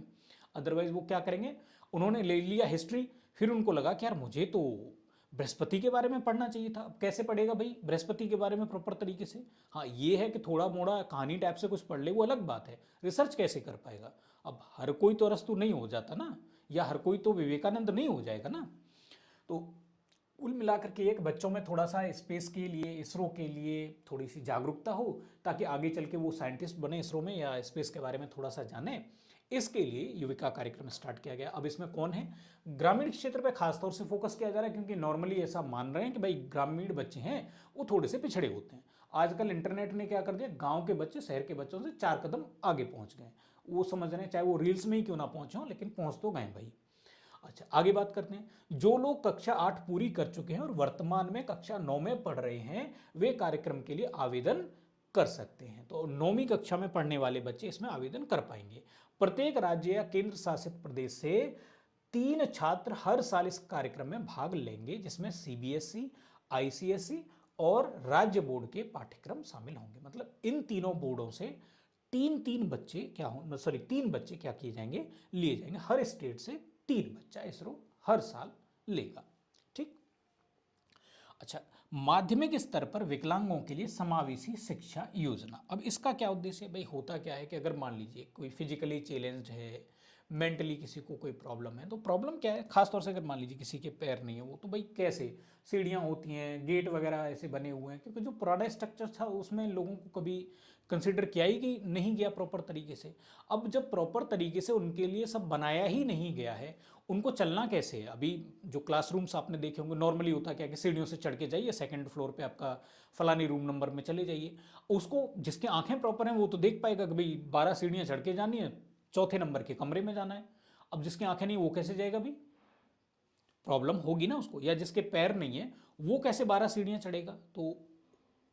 अदरवाइज वो क्या करेंगे, उन्होंने ले लिया हिस्ट्री, फिर उनको लगा कि यार मुझे तो बृहस्पति के बारे में पढ़ना चाहिए था। अब कैसे पढ़ेगा भाई बृहस्पति के बारे में प्रॉपर तरीके से, हाँ ये है कि थोड़ा मोड़ा कहानी टाइप से कुछ पढ़ ले, वो अलग बात है, रिसर्च कैसे कर पाएगा। अब हर कोई तो अरस्तु नहीं हो जाता ना, या हर कोई तो विवेकानंद नहीं हो जाएगा ना। तो कुल मिलाकर के एक बच्चों में थोड़ा सा स्पेस के लिए, इसरो के लिए थोड़ी सी जागरूकता हो, ताकि आगे चल के वो साइंटिस्ट बने इसरो में, या स्पेस के बारे में थोड़ा सा जाने, इसके लिए युविका कार्यक्रम स्टार्ट किया गया। अब इसमें कौन है, ग्रामीण क्षेत्र पे खासतौर से फोकस किया जा रहा है, क्योंकि नॉर्मली ऐसा मान रहे हैं कि भाई ग्रामीण बच्चे हैं वो थोड़े से पिछड़े होते हैं। आजकल इंटरनेट ने क्या कर दिया, गांव के बच्चे शहर के बच्चों से 4 कदम आगे पहुंच गए, वो समझ रहे हैं, चाहे वो रील्स में ही क्यों ना पहुंचे हों, लेकिन पहुंच तो गए भाई। अच्छा आगे बात करते हैं, जो लोग कक्षा 8 पूरी कर चुके हैं और वर्तमान में कक्षा 9 में पढ़ रहे हैं, वे कार्यक्रम के लिए आवेदन कर सकते हैं। तो 9वीं कक्षा में पढ़ने वाले बच्चे इसमें आवेदन कर पाएंगे। प्रत्येक राज्य या केंद्र शासित प्रदेश से 3 छात्र हर साल इस कार्यक्रम में भाग लेंगे, जिसमें सीबीएसई, आईसीएसई और राज्य बोर्ड के पाठ्यक्रम शामिल होंगे। मतलब इन तीनों बोर्डों से तीन बच्चे क्या किए जाएंगे, लिए जाएंगे, हर स्टेट से 3 बच्चा इसरो हर साल लेगा, ठीक। अच्छा, माध्यमिक स्तर पर विकलांगों के लिए समावेशी शिक्षा योजना। अब इसका क्या उद्देश्य है भाई, होता क्या है कि अगर मान लीजिए कोई फिजिकली चैलेंज्ड है, मेंटली किसी को कोई प्रॉब्लम है, तो प्रॉब्लम क्या है, खासतौर से अगर मान लीजिए किसी के पैर नहीं है, वो तो भाई कैसे, सीढ़ियाँ होती हैं, गेट वगैरह ऐसे बने हुए हैं, क्योंकि जो पुराना स्ट्रक्चर था उसमें लोगों को कभी कंसिडर किया ही कि नहीं गया प्रॉपर तरीके से। अब जब प्रॉपर तरीके से उनके लिए सब बनाया ही नहीं गया है, उनको चलना कैसे है? अभी जो क्लासरूम्स आपने देखे होंगे नॉर्मली होता क्या है कि सीढ़ियों से चढ़ के जाइए, सेकंड फ्लोर पे आपका फलानी रूम नंबर में चले जाइए। उसको जिसकी आंखें प्रॉपर हैं वो तो देख पाएगा कि भाई 12 सीढ़ियाँ चढ़ के जानी है, चौथे नंबर के कमरे में जाना है। अब जिसकी आंखें नहीं वो कैसे जाएगा भाई? प्रॉब्लम होगी ना उसको। या जिसके पैर नहीं है वो कैसे 12 सीढ़ियाँ चढ़ेगा? तो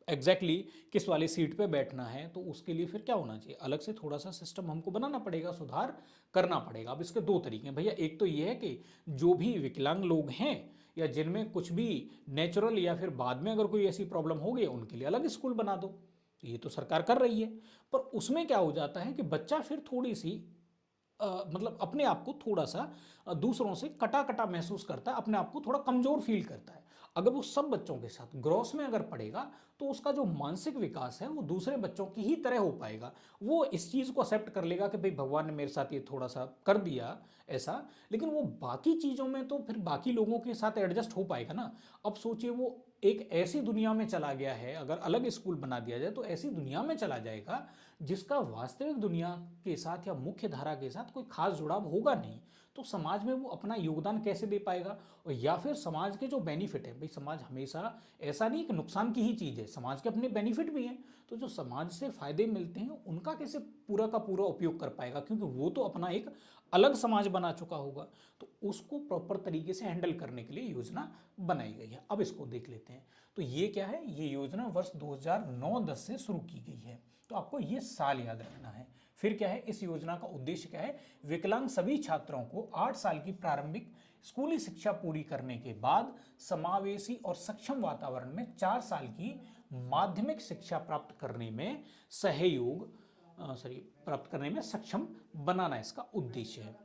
एग्जैक्टली किस वाली सीट पे बैठना है, तो उसके लिए फिर क्या होना चाहिए, अलग से थोड़ा सा सिस्टम हमको बनाना पड़ेगा, सुधार करना पड़ेगा। अब इसके दो तरीके हैं भैया। एक तो ये है कि जो भी विकलांग लोग हैं या जिनमें कुछ भी नेचुरल या फिर बाद में अगर कोई ऐसी प्रॉब्लम हो गई उनके लिए अलग स्कूल बना दो, तो ये तो सरकार कर रही है। पर उसमें क्या हो जाता है कि बच्चा फिर थोड़ी सी मतलब अपने आप को थोड़ा सा दूसरों से कटा कटा महसूस करता है, अपने आप को थोड़ा कमजोर फील करता है। अगर वो सब बच्चों के साथ ग्रॉस में अगर पढ़ेगा तो उसका जो मानसिक विकास है वो दूसरे बच्चों की ही तरह हो पाएगा। वो इस चीज़ को एक्सेप्ट कर लेगा कि भाई भगवान ने मेरे साथ ये थोड़ा सा कर दिया ऐसा, लेकिन वो बाकी चीज़ों में तो फिर बाकी लोगों के साथ एडजस्ट हो पाएगा ना। अब सोचिए वो एक ऐसी दुनिया में चला गया है, अगर अलग स्कूल बना दिया जाए तो ऐसी दुनिया में चला जाएगा जिसका वास्तविक दुनिया के साथ या मुख्य धारा के साथ कोई खास जुड़ाव होगा नहीं। तो समाज में वो अपना योगदान कैसे दे पाएगा? और या फिर समाज के जो बेनिफिट है, भाई समाज हमेशा ऐसा नहीं कि नुकसान की ही चीज़ है, समाज के अपने बेनिफिट भी हैं। तो जो समाज से फायदे मिलते हैं उनका कैसे पूरा का पूरा उपयोग कर पाएगा, क्योंकि वो तो अपना एक अलग समाज बना चुका होगा। तो उसको प्रॉपर तरीके से हैंडल करने के लिए योजना बनाई गई है। अब इसको देख लेते हैं। तो ये क्या है, ये योजना वर्ष 2009-10 से शुरू की गई है। तो आपको ये साल याद रखना है। फिर क्या है, इस योजना का उद्देश्य क्या है, विकलांग सभी छात्रों को 8 साल की प्रारंभिक स्कूली शिक्षा पूरी करने के बाद समावेशी और सक्षम वातावरण में 4 साल की माध्यमिक शिक्षा प्राप्त करने में सहयोग प्राप्त करने में सक्षम बनाना इसका उद्देश्य है।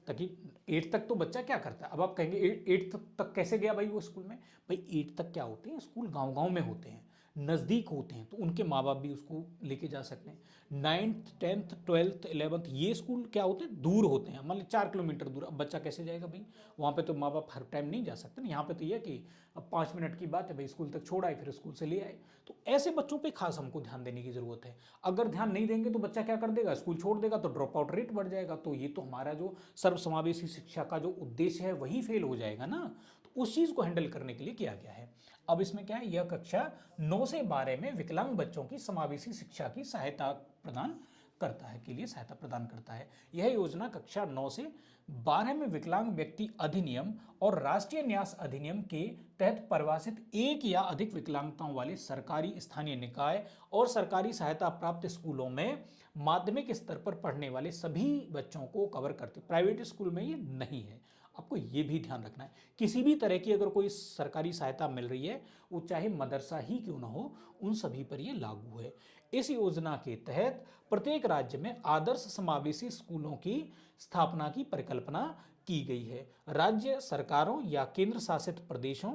ताकि 8 तक तो बच्चा क्या करता है। अब आप कहेंगे 8 तक कैसे गया भाई वो स्कूल में? भाई 8 तक क्या होते हैं, स्कूल गांव गांव में होते हैं, नज़दीक होते हैं, तो उनके माँ बाप भी उसको लेके जा सकते हैं। 9th 10th 12th 11th ये स्कूल क्या होते हैं, दूर होते हैं, मान लीजिए 4 किलोमीटर दूर। अब बच्चा कैसे जाएगा भाई वहाँ पे? तो माँ बाप हर टाइम नहीं जा सकते ना। यहाँ पे तो ये है कि अब 5 मिनट की बात है भाई, स्कूल तक छोड़ आए फिर स्कूल से ले आए। तो ऐसे बच्चों पे खास हमको ध्यान देने की ज़रूरत है। अगर ध्यान नहीं देंगे तो बच्चा क्या कर देगा, स्कूल छोड़ देगा, तो ड्रॉप आउट रेट बढ़ जाएगा। तो ये तो हमारा जो सर्वसमावेशी शिक्षा का जो उद्देश्य है वही फेल हो जाएगा ना। तो उस चीज़ को हैंडल करने के लिए किया गया है। अब इसमें क्या है, यह कक्षा 9 से 12 में विकलांग बच्चों की समावेशी शिक्षा की सहायता प्रदान करता है, के लिए सहायता प्रदान करता है। यह योजना कक्षा 9 से 12 में विकलांग व्यक्ति अधिनियम और राष्ट्रीय न्यास अधिनियम के तहत परिभाषित एक या अधिक विकलांगताओं वाले सरकारी स्थानीय निकाय और सरकारी सहायता प्राप्त स्कूलों में माध्यमिक स्तर पर पढ़ने वाले सभी बच्चों को कवर करती। प्राइवेट स्कूल में ये नहीं है, आपको ये भी ध्यान रखना है। किसी भी तरह की अगर कोई सरकारी सहायता मिल रही है, वो चाहे मदरसा ही क्यों ना हो, उन सभी पर ये लागू है। इस योजना के तहत प्रत्येक राज्य में आदर्श समावेशी स्कूलों की स्थापना की परिकल्पना की गई है। राज्य सरकारों या केंद्र शासित प्रदेशों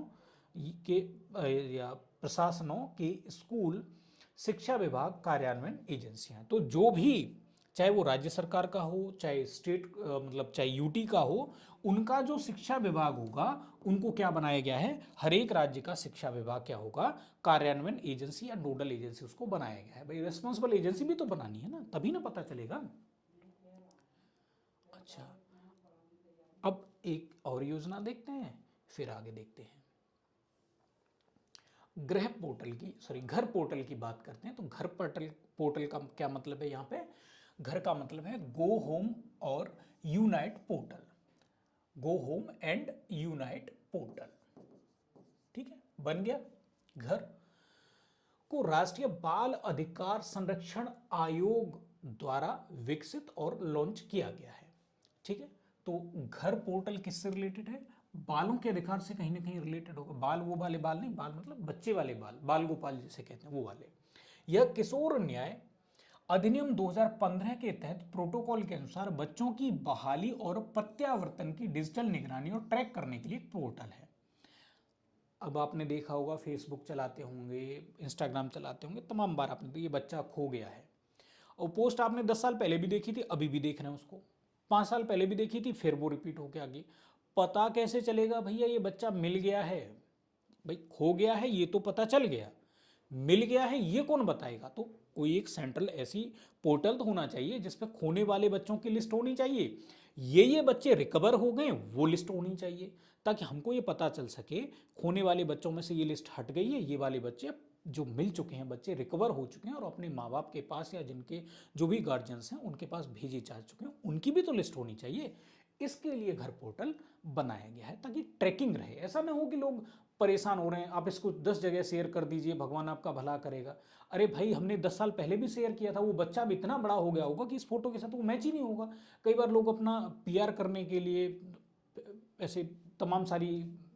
के या प्रशासनों के स्कूल शिक्षा विभाग कार्यान्वयन एजेंसियां, तो जो भी चाहे वो राज्य सरकार का हो, चाहे स्टेट मतलब चाहे यूटी का हो, उनका जो शिक्षा विभाग होगा उनको क्या बनाया गया है, हर एक राज्य का शिक्षा विभाग क्या होगा, कार्यान्वयन एजेंसी या नोडल एजेंसी उसको बनाया गया है। भाई रेस्पॉन्सिबल एजेंसी भी तो बनानी है ना, तभी ना पता चलेगा। अच्छा, अब एक और योजना देखते हैं, फिर आगे देखते हैं। गृह पोर्टल की घर पोर्टल की बात करते हैं। तो घर पोर्टल का क्या मतलब है? यहाँ पे घर का मतलब है गो होम और unite portal, go home and unite portal. ठीक है, बन गया। घर को राष्ट्रीय बाल अधिकार संरक्षण आयोग द्वारा विकसित और लॉन्च किया गया है। ठीक है, तो घर पोर्टल किससे रिलेटेड है? बालों के अधिकार से कहीं ना कहीं रिलेटेड होगा। बाल वो वाले बाल नहीं, बाल मतलब बच्चे वाले बाल, बाल गोपाल जिसे कहते हैं वो वाले। यह किशोर न्याय अधिनियम 2015 के तहत प्रोटोकॉल के अनुसार बच्चों की बहाली और प्रत्यावर्तन की डिजिटल निगरानी और ट्रैक करने के लिए एक पोर्टल है। अब आपने देखा होगा, फेसबुक चलाते होंगे, इंस्टाग्राम चलाते होंगे, तमाम बार आपने तो ये बच्चा खो गया है, और पोस्ट आपने 10 साल पहले भी देखी थी, अभी भी देख रहे हैं उसको, 5 साल पहले भी देखी थी, फिर वो रिपीट होके आ गई। पता कैसे चलेगा भैया ये बच्चा मिल गया है? भाई खो गया है ये तो पता चल गया, मिल गया है ये कौन बताएगा? तो कोई एक सेंट्रल ऐसी पोर्टल तो होना चाहिए जिसपे खोने वाले बच्चों की लिस्ट होनी चाहिए, ये बच्चे रिकवर हो गए वो लिस्ट होनी चाहिए, ताकि हमको ये पता चल सके खोने वाले बच्चों में से ये लिस्ट हट गई है, ये वाले बच्चे जो मिल चुके हैं, बच्चे रिकवर हो चुके हैं और अपने माँ बाप के पास या जिनके जो भी गार्जियंस हैं उनके पास भेजे जा चुके हैं, उनकी भी तो लिस्ट होनी चाहिए। इसके लिए घर पोर्टल बनाया गया है ताकि ट्रैकिंग रहे। ऐसा ना हो कि लोग परेशान हो रहे हैं, आप इसको 10 जगह शेयर कर दीजिए, भगवान आपका भला करेगा। अरे भाई, हमने 10 साल पहले भी शेयर किया था, वो बच्चा भी इतना बड़ा हो गया होगा कि इस फोटो के साथ वो मैच ही नहीं होगा। कई बार लोग अपना पीआर करने के लिए ऐसे तमाम सारी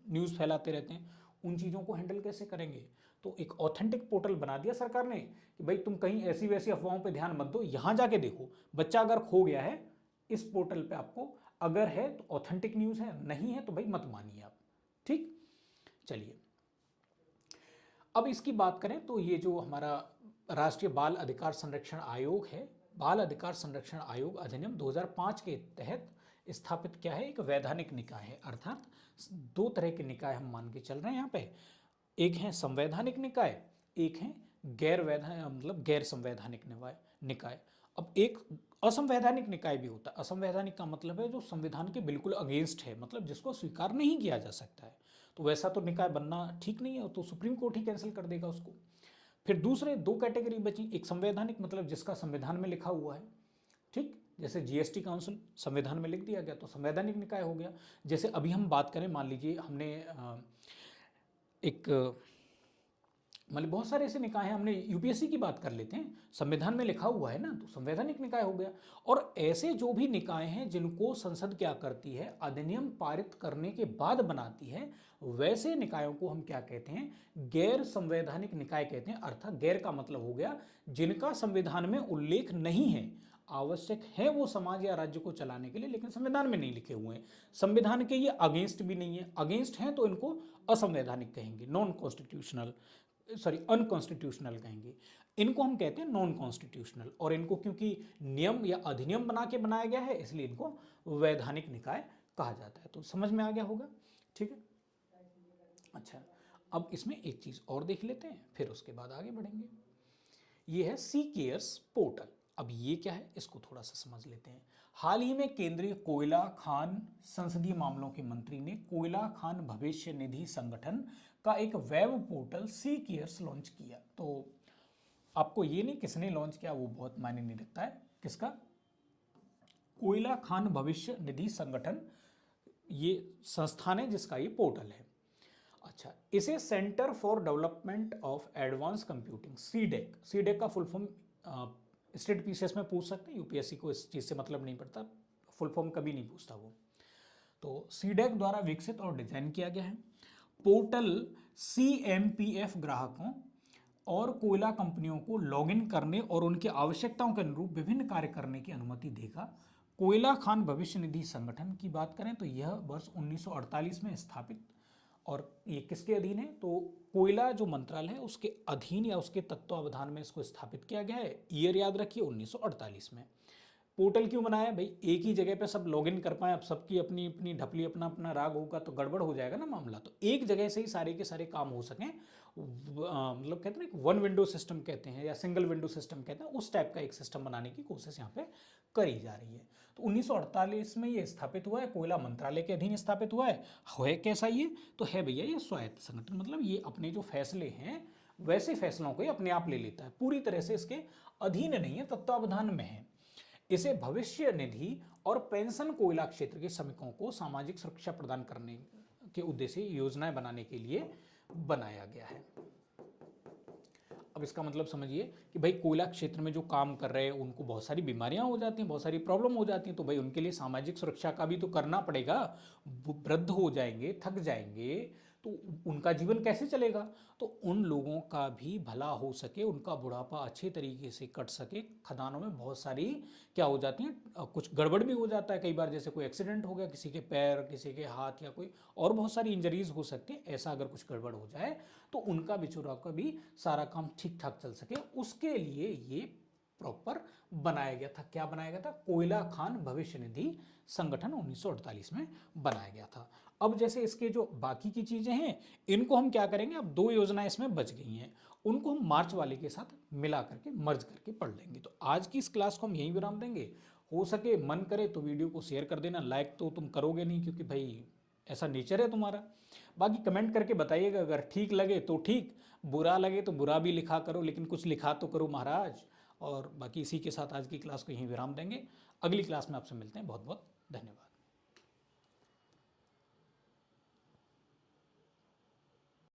न्यूज़ फैलाते रहते हैं, उन चीज़ों को हैंडल कैसे करेंगे? तो एक ऑथेंटिक पोर्टल बना दिया सरकार ने कि भाई तुम कहीं ऐसी वैसी अफवाहों पे ध्यान मत दो, यहाँ जाके देखो बच्चा अगर खो गया है इस पोर्टल पे आपको अगर है तो ऑथेंटिक न्यूज़ है, नहीं है तो भाई मत मानिए आप। ठीक, चलिए अब इसकी बात करें तो ये जो हमारा राष्ट्रीय बाल अधिकार संरक्षण आयोग है, बाल अधिकार संरक्षण आयोग अधिनियम 2005 के तहत स्थापित क्या है, एक वैधानिक निकाय है। अर्थात दो तरह के निकाय हम मान के चल रहे हैं यहाँ पे, एक है संवैधानिक निकाय, एक है गैर वैधानिक मतलब गैर संवैधानिक निकाय। अब एक असंवैधानिक निकाय भी होता है। असंवैधानिक का मतलब है जो संविधान के बिल्कुल अगेंस्ट है, मतलब जिसको स्वीकार नहीं किया जा सकता है। तो वैसा तो निकाय बनना ठीक नहीं है, तो सुप्रीम कोर्ट ही कैंसिल कर देगा उसको। फिर दूसरे दो कैटेगरी बची, एक संवैधानिक मतलब जिसका संविधान में लिखा हुआ है, ठीक, जैसे जीएसटी काउंसिल संविधान में लिख दिया गया तो संवैधानिक निकाय हो गया। जैसे अभी हम बात करें, मान लीजिए हमने एक मतलब बहुत सारे ऐसे निकाय हैं, हमने यूपीएससी की बात कर लेते हैं, संविधान में लिखा हुआ है ना, तो संवैधानिक निकाय हो गया। और ऐसे जो भी निकाय हैं जिनको संसद क्या करती है, अधिनियम पारित करने के बाद बनाती है, वैसे निकायों को हम क्या कहते हैं, गैर संवैधानिक निकाय कहते हैं। अर्थात गैर का मतलब हो गया जिनका संविधान में उल्लेख नहीं है, आवश्यक है वो समाज या राज्य को चलाने के लिए, लेकिन संविधान में नहीं लिखे हुए हैं, संविधान के ये अगेंस्ट भी नहीं है, अगेंस्ट हैं तो इनको असंवैधानिक कहेंगे, नॉन कॉन्स्टिट्यूशनल, सॉरी अनकॉन्स्टिट्यूशनल कहेंगे। इनको हम कहते हैं नॉन कॉन्स्टिट्यूशनल, और इनको क्योंकि नियम या अधिनियम बना के बनाया गया है इसलिए इनको वैधानिक निकाय कहा जाता है। तो समझ में आ गया होगा, ठीक है। अच्छा, अब इसमें एक चीज़ और देख लेते हैं, फिर उसके बाद आगे बढ़ेंगे। ये है सी केयर्स पोर्टल। अब ये क्या है इसको थोड़ा सा समझ लेते हैं। हाल ही में केंद्रीय कोयला खान संसदीय मामलों के मंत्री ने कोयला खान भविष्य निधि संगठन का एक वेब पोर्टल सी केयर्स लॉन्च किया। तो आपको ये नहीं किसने लॉन्च किया वो बहुत मायने नहीं रखता है, किसका, कोयला खान भविष्य निधि संगठन ये संस्थान है जिसका ये पोर्टल है। अच्छा, इसे centre for development of advance computing, CDAC, CDAC का फुल फॉर्म स्टेट पीसीएस में पूछ सकते हैं, यूपीएससी को इस चीज़ से मतलब नहीं पड़ता, फुल फॉर्म कभी नहीं पूछता वो। तो सीडेक द्वारा विकसित और डिजाइन किया गया है। पोर्टल सीएमपीएफ ग्राहकों और कोयला कंपनियों को लॉगिन करने और उनकी आवश्यकताओं के अनुरूप विभिन्न कार्य करने की अनुमति देगा। कोयला खान भविष्य निधि संगठन की बात करें तो यह वर्ष 1948 में स्थापित, और ये किसके अधीन है, तो कोयला जो मंत्रालय है उसके अधीन या उसके तत्वावधान में इसको स्थापित किया गया है। ईयर याद रखिए 1948 में। पोर्टल क्यों बनाया भाई, एक ही जगह पे सब लॉगिन कर पाए, अब सबकी अपनी अपनी ढपली अपना अपना राग होगा तो गड़बड़ हो जाएगा ना मामला, तो एक जगह से ही सारे के सारे काम हो सकें, मतलब कहते हैं ना वन विंडो सिस्टम कहते हैं या सिंगल विंडो सिस्टम कहते हैं, उस टाइप का एक सिस्टम बनाने की कोशिश यहाँ पे करी जा रही है। तो 1948 में ये स्थापित हुआ है, कोयला मंत्रालय के अधीन स्थापित हुआ है कैसा ये, तो है भैया ये स्वायत्त संगठन, मतलब ये अपने जो फैसले हैं वैसे फैसलों को ये अपने आप ले लेता है, पूरी तरह से इसके अधीन नहीं है, तत्वावधान में है। इसे भविष्य निधि और पेंशन कोयला क्षेत्र के श्रमिकों को सामाजिक सुरक्षा प्रदान करने के उद्देश्य से योजनाएं बनाने के लिए बनाया गया है। अब इसका मतलब समझिए कि भाई कोयला क्षेत्र में जो काम कर रहे हैं उनको बहुत सारी बीमारियां हो जाती हैं, बहुत सारी प्रॉब्लम हो जाती हैं, तो भाई उनके लिए सामाजिक सुरक्षा का भी तो करना पड़ेगा। वृद्ध हो जाएंगे, थक जाएंगे, तो उनका जीवन कैसे चलेगा, तो उन लोगों का भी भला हो सके, उनका बुढ़ापा अच्छे तरीके से कट सके। खदानों में बहुत सारी क्या हो जाती हैं, कुछ गड़बड़ भी हो जाता है कई बार, जैसे कोई एक्सीडेंट हो गया, किसी के पैर, किसी के हाथ, या कोई और बहुत सारी इंजरीज हो सकती हैं। ऐसा अगर कुछ गड़बड़ हो जाए तो उनका बेचारा का भी सारा काम ठीक ठाक चल सके, उसके लिए ये प्रॉपर बनाया गया था। क्या बनाया गया था? कोयला खान भविष्य निधि संगठन 1948 में बनाया गया था। अब जैसे इसके जो बाकी की चीजें हैं इनको हम क्या करेंगे, अब 2 योजनाएं इसमें बच गई हैं, उनको हम मार्च वाले के साथ मिला करके मर्ज करके पढ़ लेंगे। तो आज की इस क्लास को हम यहीं विराम देंगे। हो सके मन करे तो वीडियो को शेयर कर देना, लाइक तो तुम करोगे नहीं क्योंकि भाई ऐसा नेचर है तुम्हारा। बाकी कमेंट करके बताइएगा, अगर ठीक लगे तो ठीक, बुरा लगे तो बुरा भी लिखा करो, लेकिन कुछ लिखा तो करो महाराज। और बाकी इसी के साथ आज की क्लास को यहीं विराम देंगे। अगली क्लास में आपसे मिलते हैं। बहुत बहुत धन्यवाद।